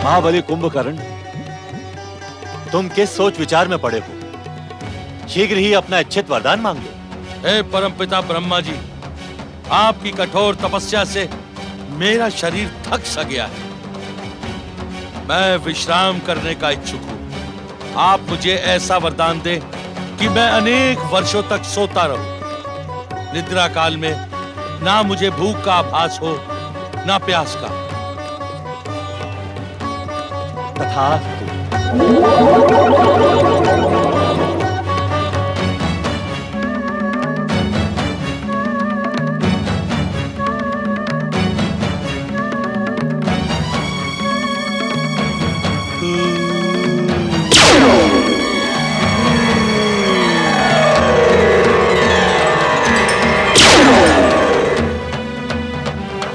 महाबली कुंभकर्ण, तुम किस सोच विचार में पड़े हो? शीघ्र ही अपना इच्छित वरदान मांग लो। हे परमपिता ब्रह्मा जी, आपकी कठोर तपस्या से मेरा शरीर थक सा गया है। मैं विश्राम करने का इच्छुक हूँ। आप मुझे ऐसा वरदान दें कि मैं अनेक वर्षों तक सोता रहूं। निद्रा काल में ना मुझे भूख का आभास हो, ना प्यास का। तथास्तु।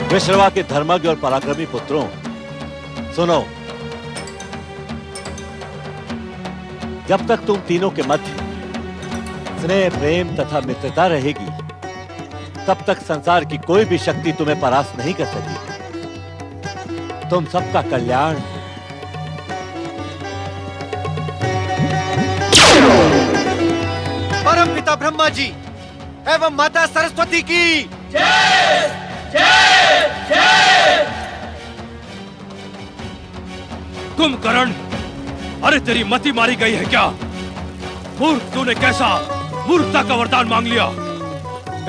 विश्रवा के धर्मज्ञ और पराक्रमी पुत्रों, सुनो। जब तक तुम तीनों के मध्य स्नेह, प्रेम तथा मित्रता रहेगी, तब तक संसार की कोई भी शक्ति तुम्हें परास्त नहीं कर सकेगी। तुम सबका कल्याण परम पिता ब्रह्मा जी एवं माता सरस्वती की कुंभकर्ण, अरे तेरी मति मारी गई है क्या? मूर्ख, तूने कैसा मूर्खता का वरदान मांग लिया?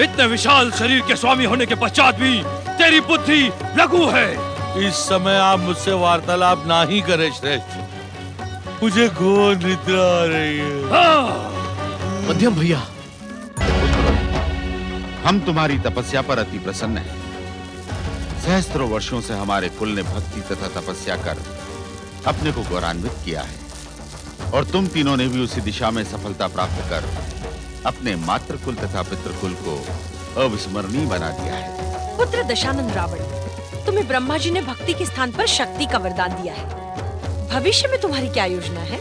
इतने विशाल शरीर के स्वामी होने के पश्चात भी तेरी बुद्धि लघु है। इस समय आप मुझसे वार्तालाप ना ही करें श्रेष्ठ। मुझे घोर निद्रा आ रही है। मध्यम भैया, हम तुम्हारी तपस्या पर अति प्रसन्न हैं। सहस्त्रों वर्षों से हमारे कुल ने भक्ति तथा तपस्या कर अपने को गौरवान्वित किया है, और तुम तीनों ने भी उसी दिशा में सफलता प्राप्त कर अपने मातृकुल तथा पितृकुल को अविस्मरणीय बना दिया है। पुत्र दशानन रावण, तुम्हें ब्रह्मा जी ने भक्ति के स्थान पर शक्ति का वरदान दिया है। भविष्य में तुम्हारी क्या योजना है?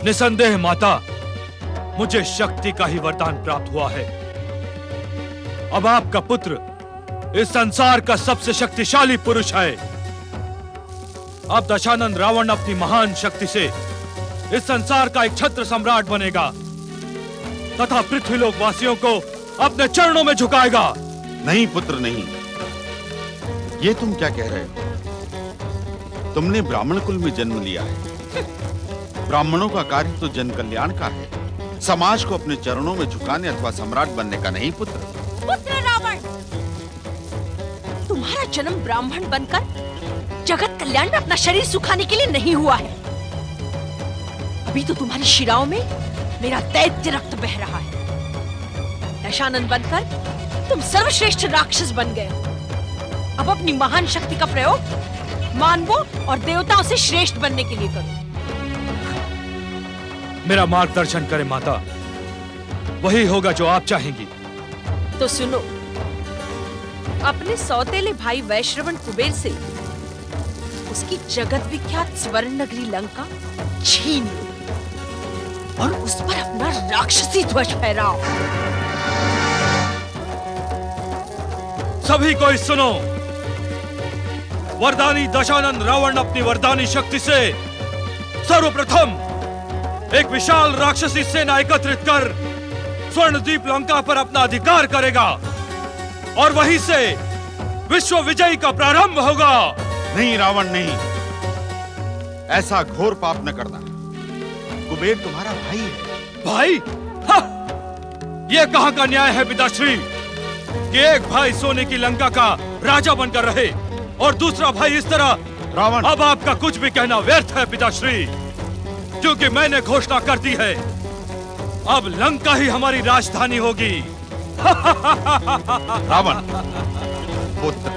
निसंदेह माता, मुझे शक्ति का ही वरदान प्राप्त हुआ है। अब आपका पुत्र इस संसार का सबसे शक्तिशाली पुरुष है। अब दशानन रावण अपनी महान शक्ति से इस संसार का एक छत्र सम्राट बनेगा तथा पृथ्वीलोक वासियों को अपने चरणों में झुकाएगा। नहीं पुत्र, नहीं। ये तुम क्या कह रहे हो? तुमने ब्राह्मण कुल में जन्म लिया है। ब्राह्मणों का कार्य तो जन कल्याण का है, समाज को अपने चरणों में झुकाने अथवा सम्राट बनने का नहीं। पुत्र रावण, तुम्हारा जन्म ब्राह्मण बनकर जगत कल्याण में अपना शरीर सुखाने के लिए नहीं हुआ है। अभी तो तुम्हारी शिराओं में मेरा दैत्य रक्त बह रहा है। दशानन बनकर तुम सर्वश्रेष्ठ राक्षस बन गए हो। अब अपनी महान शक्ति का प्रयोग मानवों और देवताओं से श्रेष्ठ बनने के लिए करो। मेरा मार्गदर्शन करें माता, वही होगा जो आप चाहेंगी। तो सुनो, अपने सौतेले भाई वैश्रवण कुबेर से उसकी जगत विख्यात स्वर्ण नगरी लंका छीन लो और उस पर अपना राक्षसी ध्वज फहराओ। सभी कोई सुनो, वरदानी दशानन रावण अपनी वरदानी शक्ति से सर्वप्रथम एक विशाल राक्षसी सेना एकत्रित कर स्वर्णद्वीप लंका पर अपना अधिकार करेगा और वहीं से विश्व विजय का प्रारंभ होगा। नहीं रावण नहीं, ऐसा घोर पाप न करना। कुबेर तुम्हारा भाई है। भाई? ये कहां का न्याय है पिताश्री कि एक भाई सोने की लंका का राजा बनकर रहे और दूसरा भाई इस तरह? रावण, अब आपका कुछ भी कहना व्यर्थ है पिताश्री, क्योंकि मैंने घोषणा कर दी है अब लंका ही हमारी राजधानी होगी। रावण पुत्र,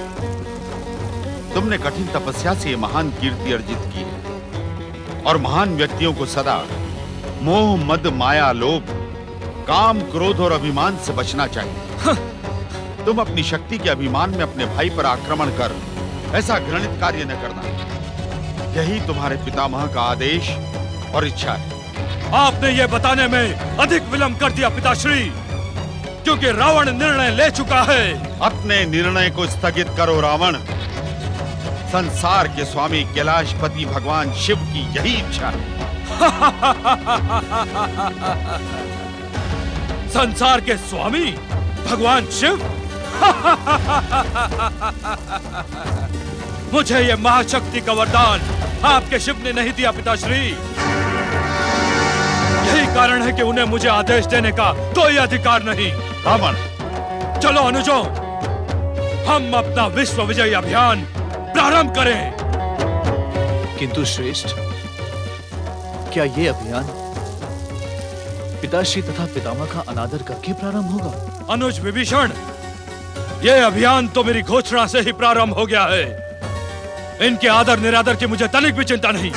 तुमने कठिन तपस्या से ये महान कीर्ति अर्जित की है और महान व्यक्तियों को सदा मोह मद माया लोभ काम क्रोध और अभिमान से बचना चाहिए। तुम अपनी शक्ति के अभिमान में अपने भाई पर आक्रमण कर ऐसा घृणित कार्य न करना। यही तुम्हारे पितामह का आदेश और इच्छा है। आपने ये बताने में अधिक विलंब कर दिया पिताश्री, क्योंकि रावण निर्णय ले चुका है। अपने निर्णय को स्थगित करो रावण। संसार के स्वामी कैलाशपति भगवान शिव की यही इच्छा है। संसार के स्वामी भगवान शिव? मुझे ये महाशक्ति का वरदान आपके शिव ने नहीं दिया पिताश्री। यही कारण है कि उन्हें मुझे आदेश देने का कोई अधिकार नहीं। रावण, चलो अनुजों, हम अपना विश्व विजय अभियान प्रारंभ करें। किंतु श्रेष्ठ, क्या ये अभियान पिताश्री तथा पितामह का अनादर करके प्रारंभ होगा? अनुज विभीषण, ये अभियान तो मेरी घोषणा से ही प्रारंभ हो गया है। इनके आदर निरादर की मुझे तनिक भी चिंता नहीं।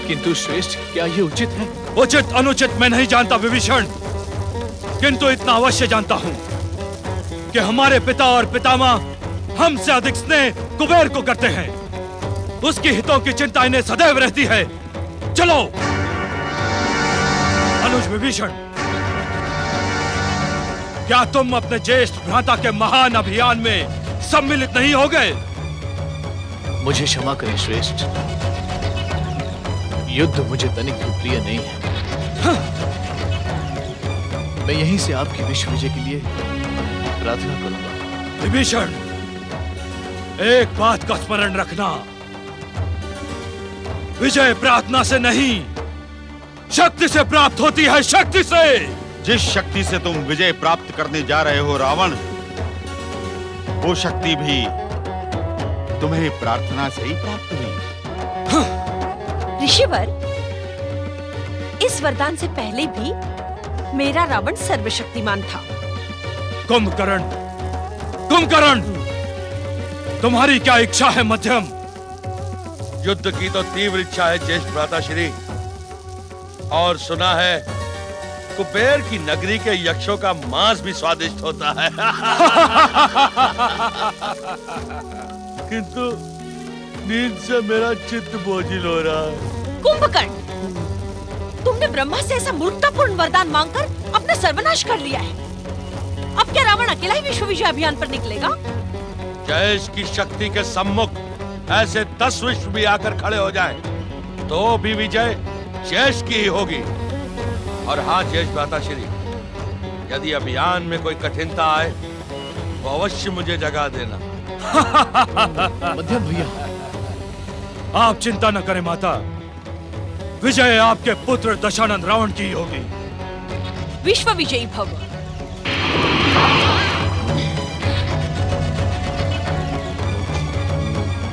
किंतु श्रेष्ठ, क्या ये उचित है? उचित अनुचित मैं नहीं जानता विभीषण, किंतु इतना अवश्य जानता हूं कि हमारे पिता और पितामह हमसे अधिक स्नेह कुबेर को करते हैं। उसके हितों की चिंता इन्हें सदैव रहती है। चलो अनुज विभीषण, क्या तुम अपने ज्येष्ठ भ्राता के महान अभियान में सम्मिलित नहीं हो गए? मुझे क्षमा करें श्रेष्ठ, युद्ध मुझे तनिक भी प्रिय नहीं है। मैं यहीं से आपकी विश्व विजय के लिए प्रार्थना करूंगा। विभीषण, एक बात का स्मरण रखना, विजय प्रार्थना से नहीं, शक्ति से प्राप्त होती है, शक्ति से। जिस शक्ति से तुम विजय प्राप्त करने जा रहे हो रावण, वो शक्ति भी तुम्हें प्रार्थना से ही प्राप्त हुई। ऋषिवर, इस वरदान से पहले भी मेरा रावण सर्वशक्तिमान था। कुंभकर्ण, कुंभकर्ण, तुम्हारी क्या इच्छा है मध्यम? युद्ध की तो तीव्र इच्छा है ज्येष्ठ भ्राता श्री, और सुना है कुबेर की नगरी के यक्षों का मांस भी स्वादिष्ट होता है। किंतु नींद से मेरा चित्त बोझिल हो रहा है। कुंभकर्ण, तुमने ब्रह्मा से ऐसा मूर्खतापूर्ण वरदान मांगकर अपना सर्वनाश कर लिया है। अब क्या रावण अकेला ही विश्व विजय अभियान पर निकलेगा? जयेश की शक्ति के सम्मुख ऐसे 10 विश्व भी आकर खड़े हो जाएं, तो भी विजय जयेश की ही होगी। और हाँ जयेश भ्राता श्री, यदि अभियान में कोई कठिनता आए तो अवश्य मुझे जगा देना। मध्यम भैया, आप चिंता न करें माता, विजय आपके पुत्र दशानन रावण की ही होगी। विश्व विजयी भव।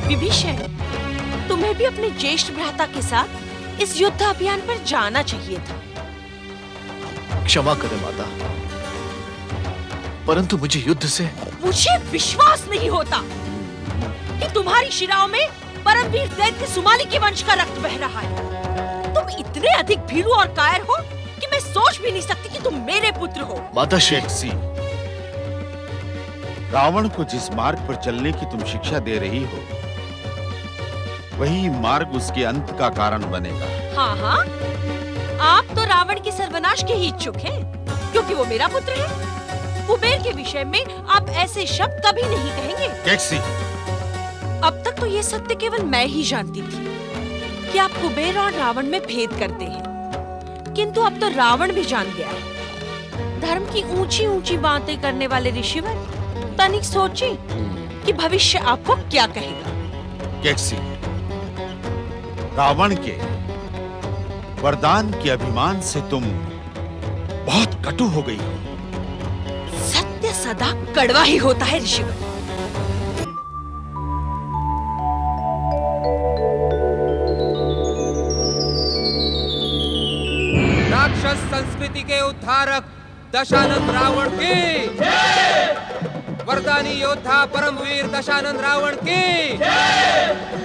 विभीषण, तुम्हें भी अपने ज्येष्ठ भ्राता के साथ इस युद्ध अभियान पर जाना चाहिए था। क्षमा करें माता, परंतु मुझे युद्ध से मुझे विश्वास नहीं होता कि तुम्हारी शिराओं में परमवीर दैत्य सुमाली के वंश का रक्त बह रहा है। तुम इतने अधिक भीरू और कायर हो कि मैं सोच भी नहीं सकती कि तुम मेरे पुत्र हो। माता श्री, रावण को जिस मार्ग पर चलने की तुम शिक्षा दे रही हो, वही मार्ग उसके अंत का कारण बनेगा। हाँ हाँ, आप तो रावण के सर्वनाश के ही इच्छुक हैं, क्योंकि वो मेरा पुत्र है। कुबेर के विषय में आप ऐसे शब्द कभी नहीं कहेंगे। कैक्सी, अब तक तो ये सत्य केवल मैं ही जानती थी कि आप कुबेर और रावण में भेद करते हैं, किंतु अब तो रावण भी जान गया है। धर्म की ऊंची ऊंची बातें करने वाले ऋषिवर, तनिक सोचिए कि भविष्य आपको क्या कहेगा। कैक्सी, रावण के वरदान के अभिमान से तुम बहुत कटु हो गई हो। सत्य सदा कड़वा ही होता है ऋषिवर। राक्षस संस्कृति के उद्धारक दशानन रावण की, वरदानी योद्धा परमवीर दशानन रावण की,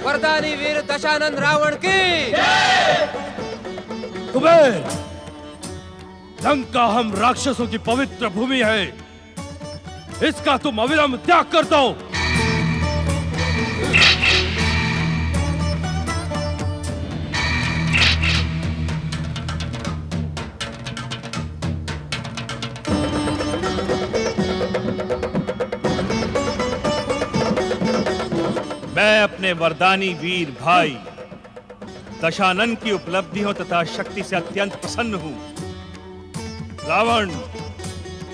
वरदानी वीर दशानन रावण की। कुबेर, लंका हम राक्षसों की पवित्र भूमि है, इसका तुम अविलंब त्याग कर दो। मैं अपने वरदानी वीर भाई दशानन की उपलब्धियों तथा शक्ति से अत्यंत प्रसन्न हूं। रावण,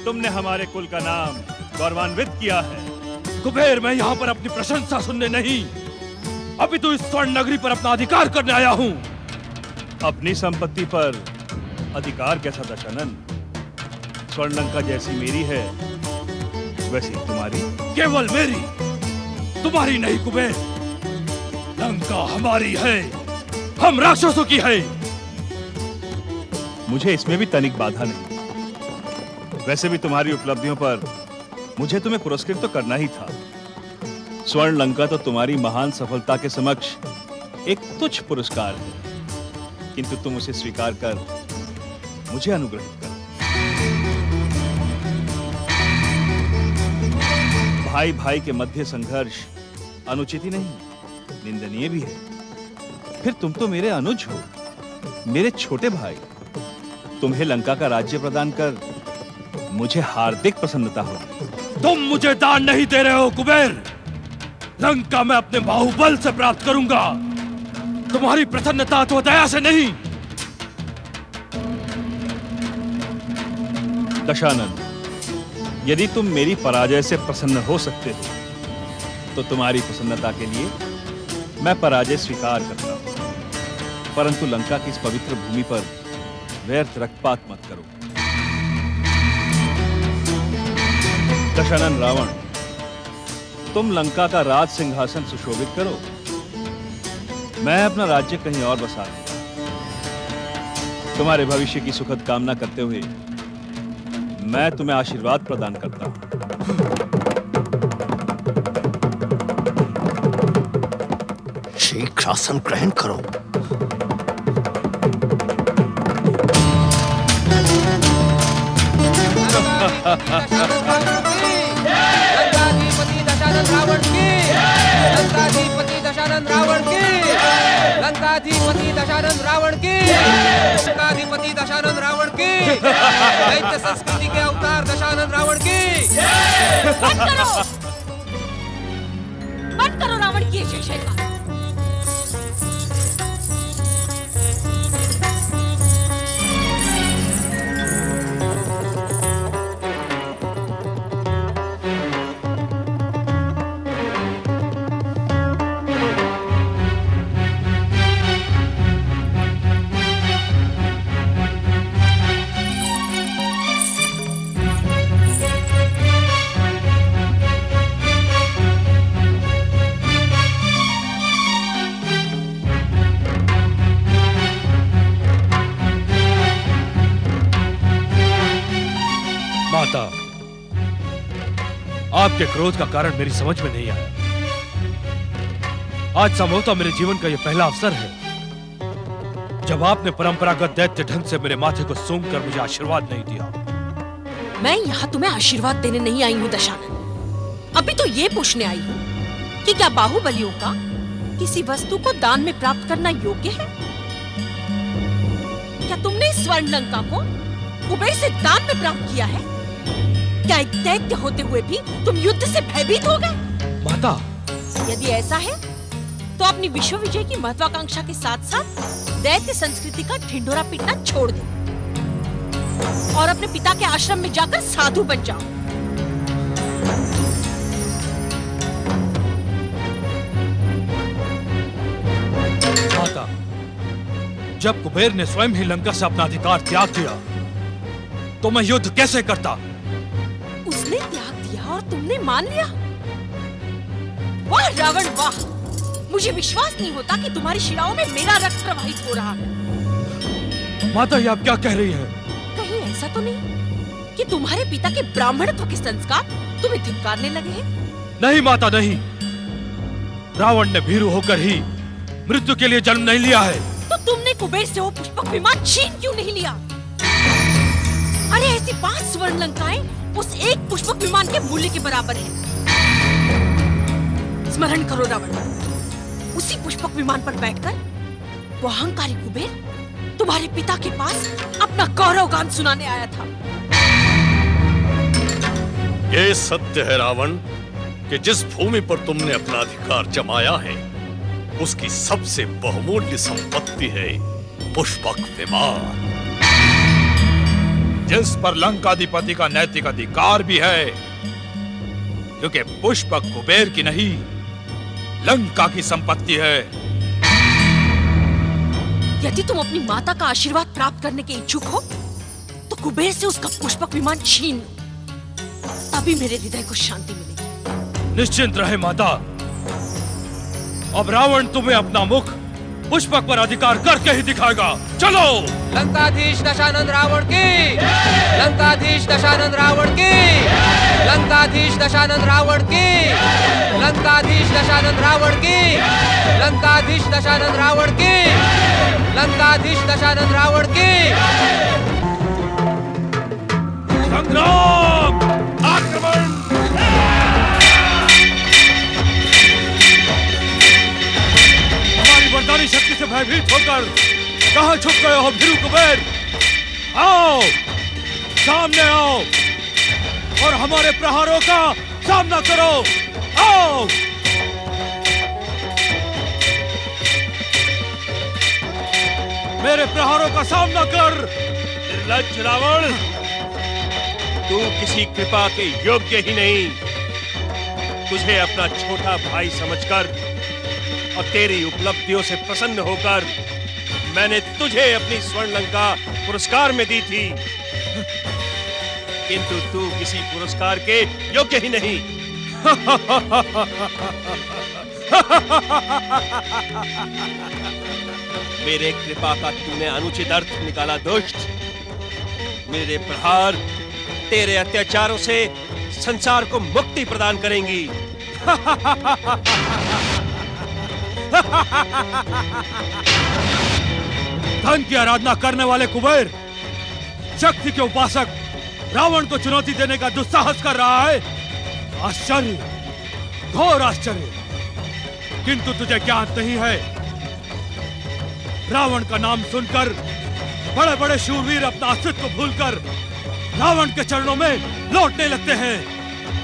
तुमने हमारे कुल का नाम गौरवान्वित किया है। कुबेर, मैं यहाँ पर अपनी प्रशंसा सुनने नहीं, अभी तो इस स्वर्ण नगरी पर अपना अधिकार करने आया हूँ। अपनी संपत्ति पर अधिकार कैसा दशानन? स्वर्ण लंका जैसी मेरी है, वैसी तुम्हारी। केवल मेरी, तुम्हारी नहीं कुबेर। लंका हमारी है, हम राक्षसों की है। मुझे इसमें भी तनिक बाधा नहीं। वैसे भी तुम्हारी उपलब्धियों पर मुझे तुम्हें पुरस्कृत तो करना ही था। स्वर्ण लंका तो तुम्हारी महान सफलता के समक्ष एक तुच्छ पुरस्कार है, किंतु तुम उसे स्वीकार कर मुझे अनुग्रहित करो। भाई भाई के मध्य संघर्ष अनुचित ही नहीं, निंदनीय भी है। फिर तुम तो मेरे अनुज हो, मेरे छोटे भाई। तुम्हें लंका का राज्य प्रदान कर मुझे हार्दिक प्रसन्नता होगी। तुम मुझे दान नहीं दे रहे हो कुबेर। लंका मैं अपने बाहुबल से प्राप्त करूंगा, तुम्हारी प्रसन्नता तो दया से नहीं। दशानन, यदि तुम मेरी पराजय से प्रसन्न हो सकते हो, तो तुम्हारी प्रसन्नता के लिए मैं पराजय स्वीकार करता हूं। परंतु लंका की इस पवित्र भूमि पर व्यर्थ रक्तपात मत करो। दशानन रावण, तुम लंका का राज सिंहासन सुशोभित करो, मैं अपना राज्य कहीं और बसा लूंगा। तुम्हारे भविष्य की सुखद कामना करते हुए मैं तुम्हें आशीर्वाद प्रदान करता हूं। शीघ्र आसन ग्रहण करो। लंकाधिपति दशानन रावण की, लंकाधिपति दशानन रावण की, लंकाधिपति दशानन रावण की, लंकाधिपति दशानन रावण की, दैत्य संस्कृति के अवतार दशानन रावण की। बंद करो रावण की जय जयकार। माता, आपके क्रोध का कारण मेरी समझ में नहीं आया। आज संभवतः मेरे जीवन का यह पहला अवसर है जब आपने परंपरागत दैत्य ढंग से मेरे माथे को सूंघ कर मुझे आशीर्वाद नहीं दिया। मैं यहाँ तुम्हें आशीर्वाद देने नहीं आई हूँ दशानन, अभी तो ये पूछने आई हूँ कि क्या बाहुबलियों का किसी वस्तु को दान में प्राप्त करना योग्य है? क्या तुमने इस स्वर्ण लंका को कुबेर से दान में प्राप्त किया है? क्या एक दैत्य होते हुए भी तुम युद्ध से भयभीत हो गए? माता, यदि ऐसा है तो अपनी विश्व विजय की महत्वाकांक्षा के साथ साथ दैत्य संस्कृति का ढिंढोरा पीटना छोड़ दो और अपने पिता के आश्रम में जाकर साधु बन जाओ। माता, जब कुबेर ने स्वयं ही लंका से अपना अधिकार त्याग दिया तो मैं युद्ध कैसे करता? उसने त्याग दिया और तुमने मान लिया? वाह रावण वाह! मुझे विश्वास नहीं होता कि तुम्हारी शिराओं में मेरा रक्त प्रवाहित हो रहा है। माता, ये आप क्या कह रही हैं? कहीं ऐसा तो नहीं कि तुम्हारे पिता के ब्राह्मणत्व के संस्कार तुम्हें धिक्कारने लगे हैं? नहीं माता, नहीं। रावण ने भीरू होकर ही मृत्यु के लिए जन्म नहीं लिया है। तो तुमने कुबेर से वो पुष्पक विमान छीन क्यों नहीं लिया? अरे ऐसी 5 स्वर्ण लंकाएं उस एक पुष्पक विमान के मूल्य के बराबर है। स्मरण करो रावण, उसी पुष्पक विमान पर बैठकर वो अहंकारी कुबेर तुम्हारे पिता के पास अपना गौरव गान सुनाने आया था। ये सत्य है रावण कि जिस भूमि पर तुमने अपना अधिकार जमाया है उसकी सबसे बहुमूल्य संपत्ति है पुष्पक विमान, जिस पर लंकाधिपति का नैतिक अधिकार भी है, क्योंकि पुष्पक कुबेर की नहीं लंका की संपत्ति है। यदि तुम अपनी माता का आशीर्वाद प्राप्त करने के इच्छुक हो तो कुबेर से उसका पुष्पक विमान छीन लो, तभी मेरे हृदय को शांति मिलेगी। निश्चिंत रहे माता, अब रावण तुम्हें अपना मुख पुष्पक पर अधिकार करके ही दिखाएगा। चलो! लंकाधीश दशानंद रावण की, लंकाधीश दशानंद रावण की, लंकाधीश दशानंद रावण की, लंकाधीश दशानंद रावण की, लंकाधीश दशानंद रावण की, लंकाधीश दशानंद रावण की। संग्राम! आक्रमण! हमारी वरदानी शक्ति से भयभीत होकर कहां छुप गए हो भीरू कुबेर? आओ, सामने आओ और हमारे प्रहारों का सामना करो। आओ! मेरे प्रहारों का सामना कर। निर्लज्ज रावण, तू किसी कृपा के योग्य ही नहीं। तुझे अपना छोटा भाई समझकर और तेरी उपलब्धियों से प्रसन्न होकर मैंने तुझे अपनी स्वर्ण लंका पुरस्कार में दी थी, किंतु तू किसी पुरस्कार के योग्य ही नहीं। मेरे कृपा का तूने अनुचित अर्थ निकाला दुष्ट। मेरे प्रहार तेरे अत्याचारों से संसार को मुक्ति प्रदान करेंगी। धन की आराधना करने वाले कुबेर शक्ति के उपासक रावण को चुनौती देने का दुस्साहस कर रहा है। आश्चर्य, घोर आश्चर्य। किंतु तुझे ज्ञात नहीं है, रावण का नाम सुनकर बड़े बड़े शूरवीर अपना अस्तित्व भूलकर रावण के चरणों में लौटने लगते हैं।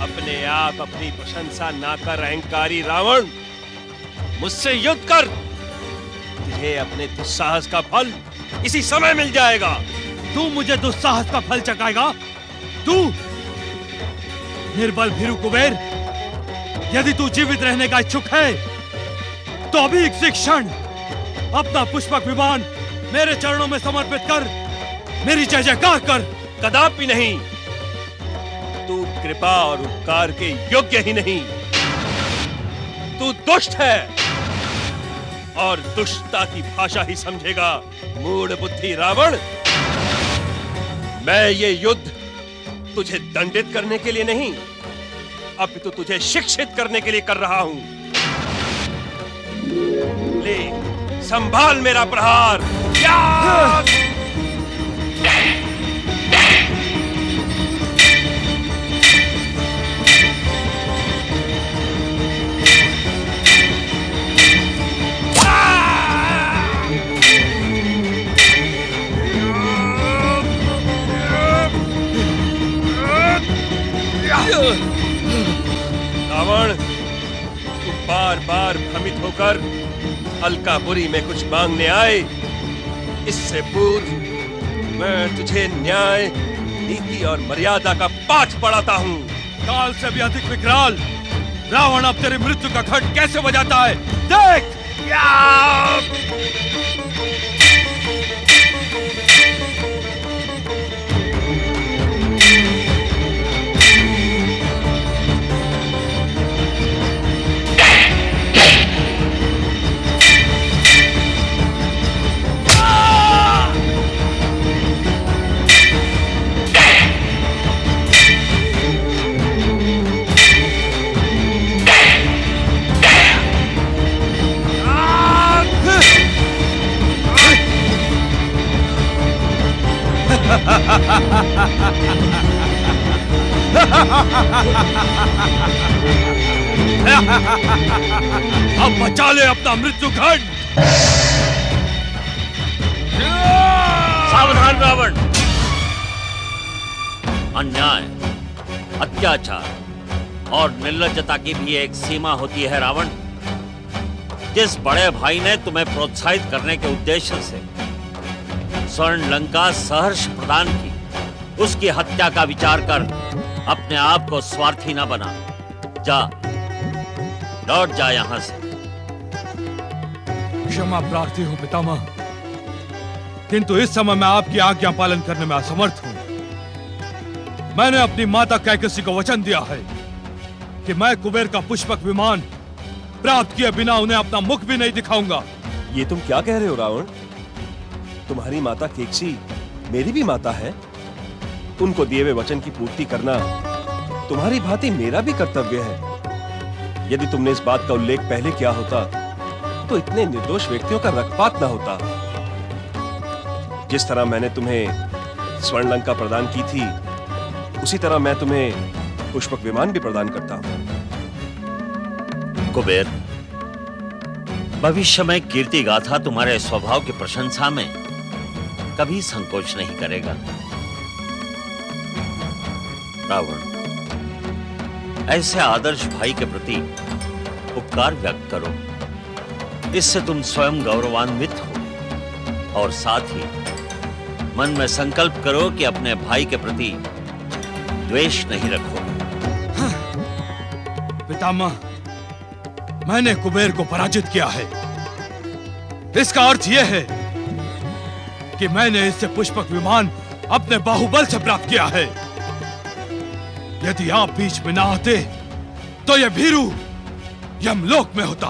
अपने आप अपनी प्रशंसा ना कर अहंकारी रावण, मुझसे युद्ध कर। तुझे अपने दुस्साहस का फल इसी समय मिल जाएगा। तू मुझे दुस्साहस का फल चखाएगा? तू निर्बल भीरू कुबेर, यदि तू जीवित रहने का इच्छुक है तो अभी इसी क्षण अपना पुष्पक विमान मेरे चरणों में समर्पित कर मेरी जय जयकार कर। कदापि नहीं। तू कृपा और उपकार के योग्य ही नहीं। तू दुष्ट है और दुष्टता की भाषा ही समझेगा मूढ़ बुद्धि रावण। मैं ये युद्ध तुझे दंडित करने के लिए नहीं, अपितु तुझे शिक्षित करने के लिए कर रहा हूं। ले, संभाल मेरा प्रहार। रावण, तू बार बार भ्रमित होकर अलकापुरी में कुछ मांगने आए। इससे पूर्व मैं तुझे न्याय, नीति और मर्यादा का पाठ पढ़ाता हूँ। काल से भी अधिक विकराल रावण अब तेरी मृत्यु का घंट कैसे बजाता है, देख। अब बचा ले अपना मृत्यु घंट। सावधान रावण! अन्याय, अत्याचार और निर्लज्जता की भी एक सीमा होती है रावण। जिस बड़े भाई ने तुम्हें प्रोत्साहित करने के उद्देश्य से स्वर्ण लंका सहर्ष प्रदान की, उसकी हत्या का विचार कर अपने आप को स्वार्थी न बना। जा, लौट जा यहां से। क्षमा प्रार्थी हूं पितामह, किंतु इस समय मैं आपकी आज्ञा पालन करने में असमर्थ हूं। मैंने अपनी माता कैकसी को वचन दिया है कि मैं कुबेर का पुष्पक विमान प्राप्त किए बिना उन्हें अपना मुख भी नहीं दिखाऊंगा। ये तुम क्या कह रहे हो रावण? तुम्हारी माता केकसी मेरी भी माता है। उनको दिए हुए वचन की पूर्ति करना तुम्हारी भांति मेरा भी कर्तव्य है। यदि तुमने इस बात का उल्लेख पहले किया होता तो इतने निर्दोष व्यक्तियों का रक्तपात न होता। जिस तरह मैंने तुम्हें स्वर्ण लंका प्रदान की थी, उसी तरह मैं तुम्हें पुष्पक विमान भी प्रदान करता हूं। कुबेर, भविष्य में कीर्ति गाथा तुम्हारे स्वभाव की प्रशंसा में कभी संकोच नहीं करेगा। रावण, ऐसे आदर्श भाई के प्रति उपकार व्यक्त करो। इससे तुम स्वयं गौरवान्वित हो और साथ ही मन में संकल्प करो कि अपने भाई के प्रति द्वेष नहीं रखोगे। पितामह, मैंने कुबेर को पराजित किया है। इसका अर्थ यह है कि मैंने इससे पुष्पक विमान अपने बाहुबल से प्राप्त किया है। यदि आप बीच में ना आते तो यह भीरू यमलोक में होता।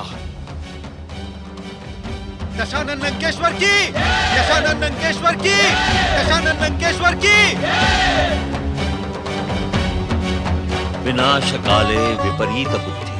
दशानन लंकेश्वर की, दशानन लंकेश्वर की, दशानन लंकेश्वर की। विनाश काले विपरीत बुद्धि।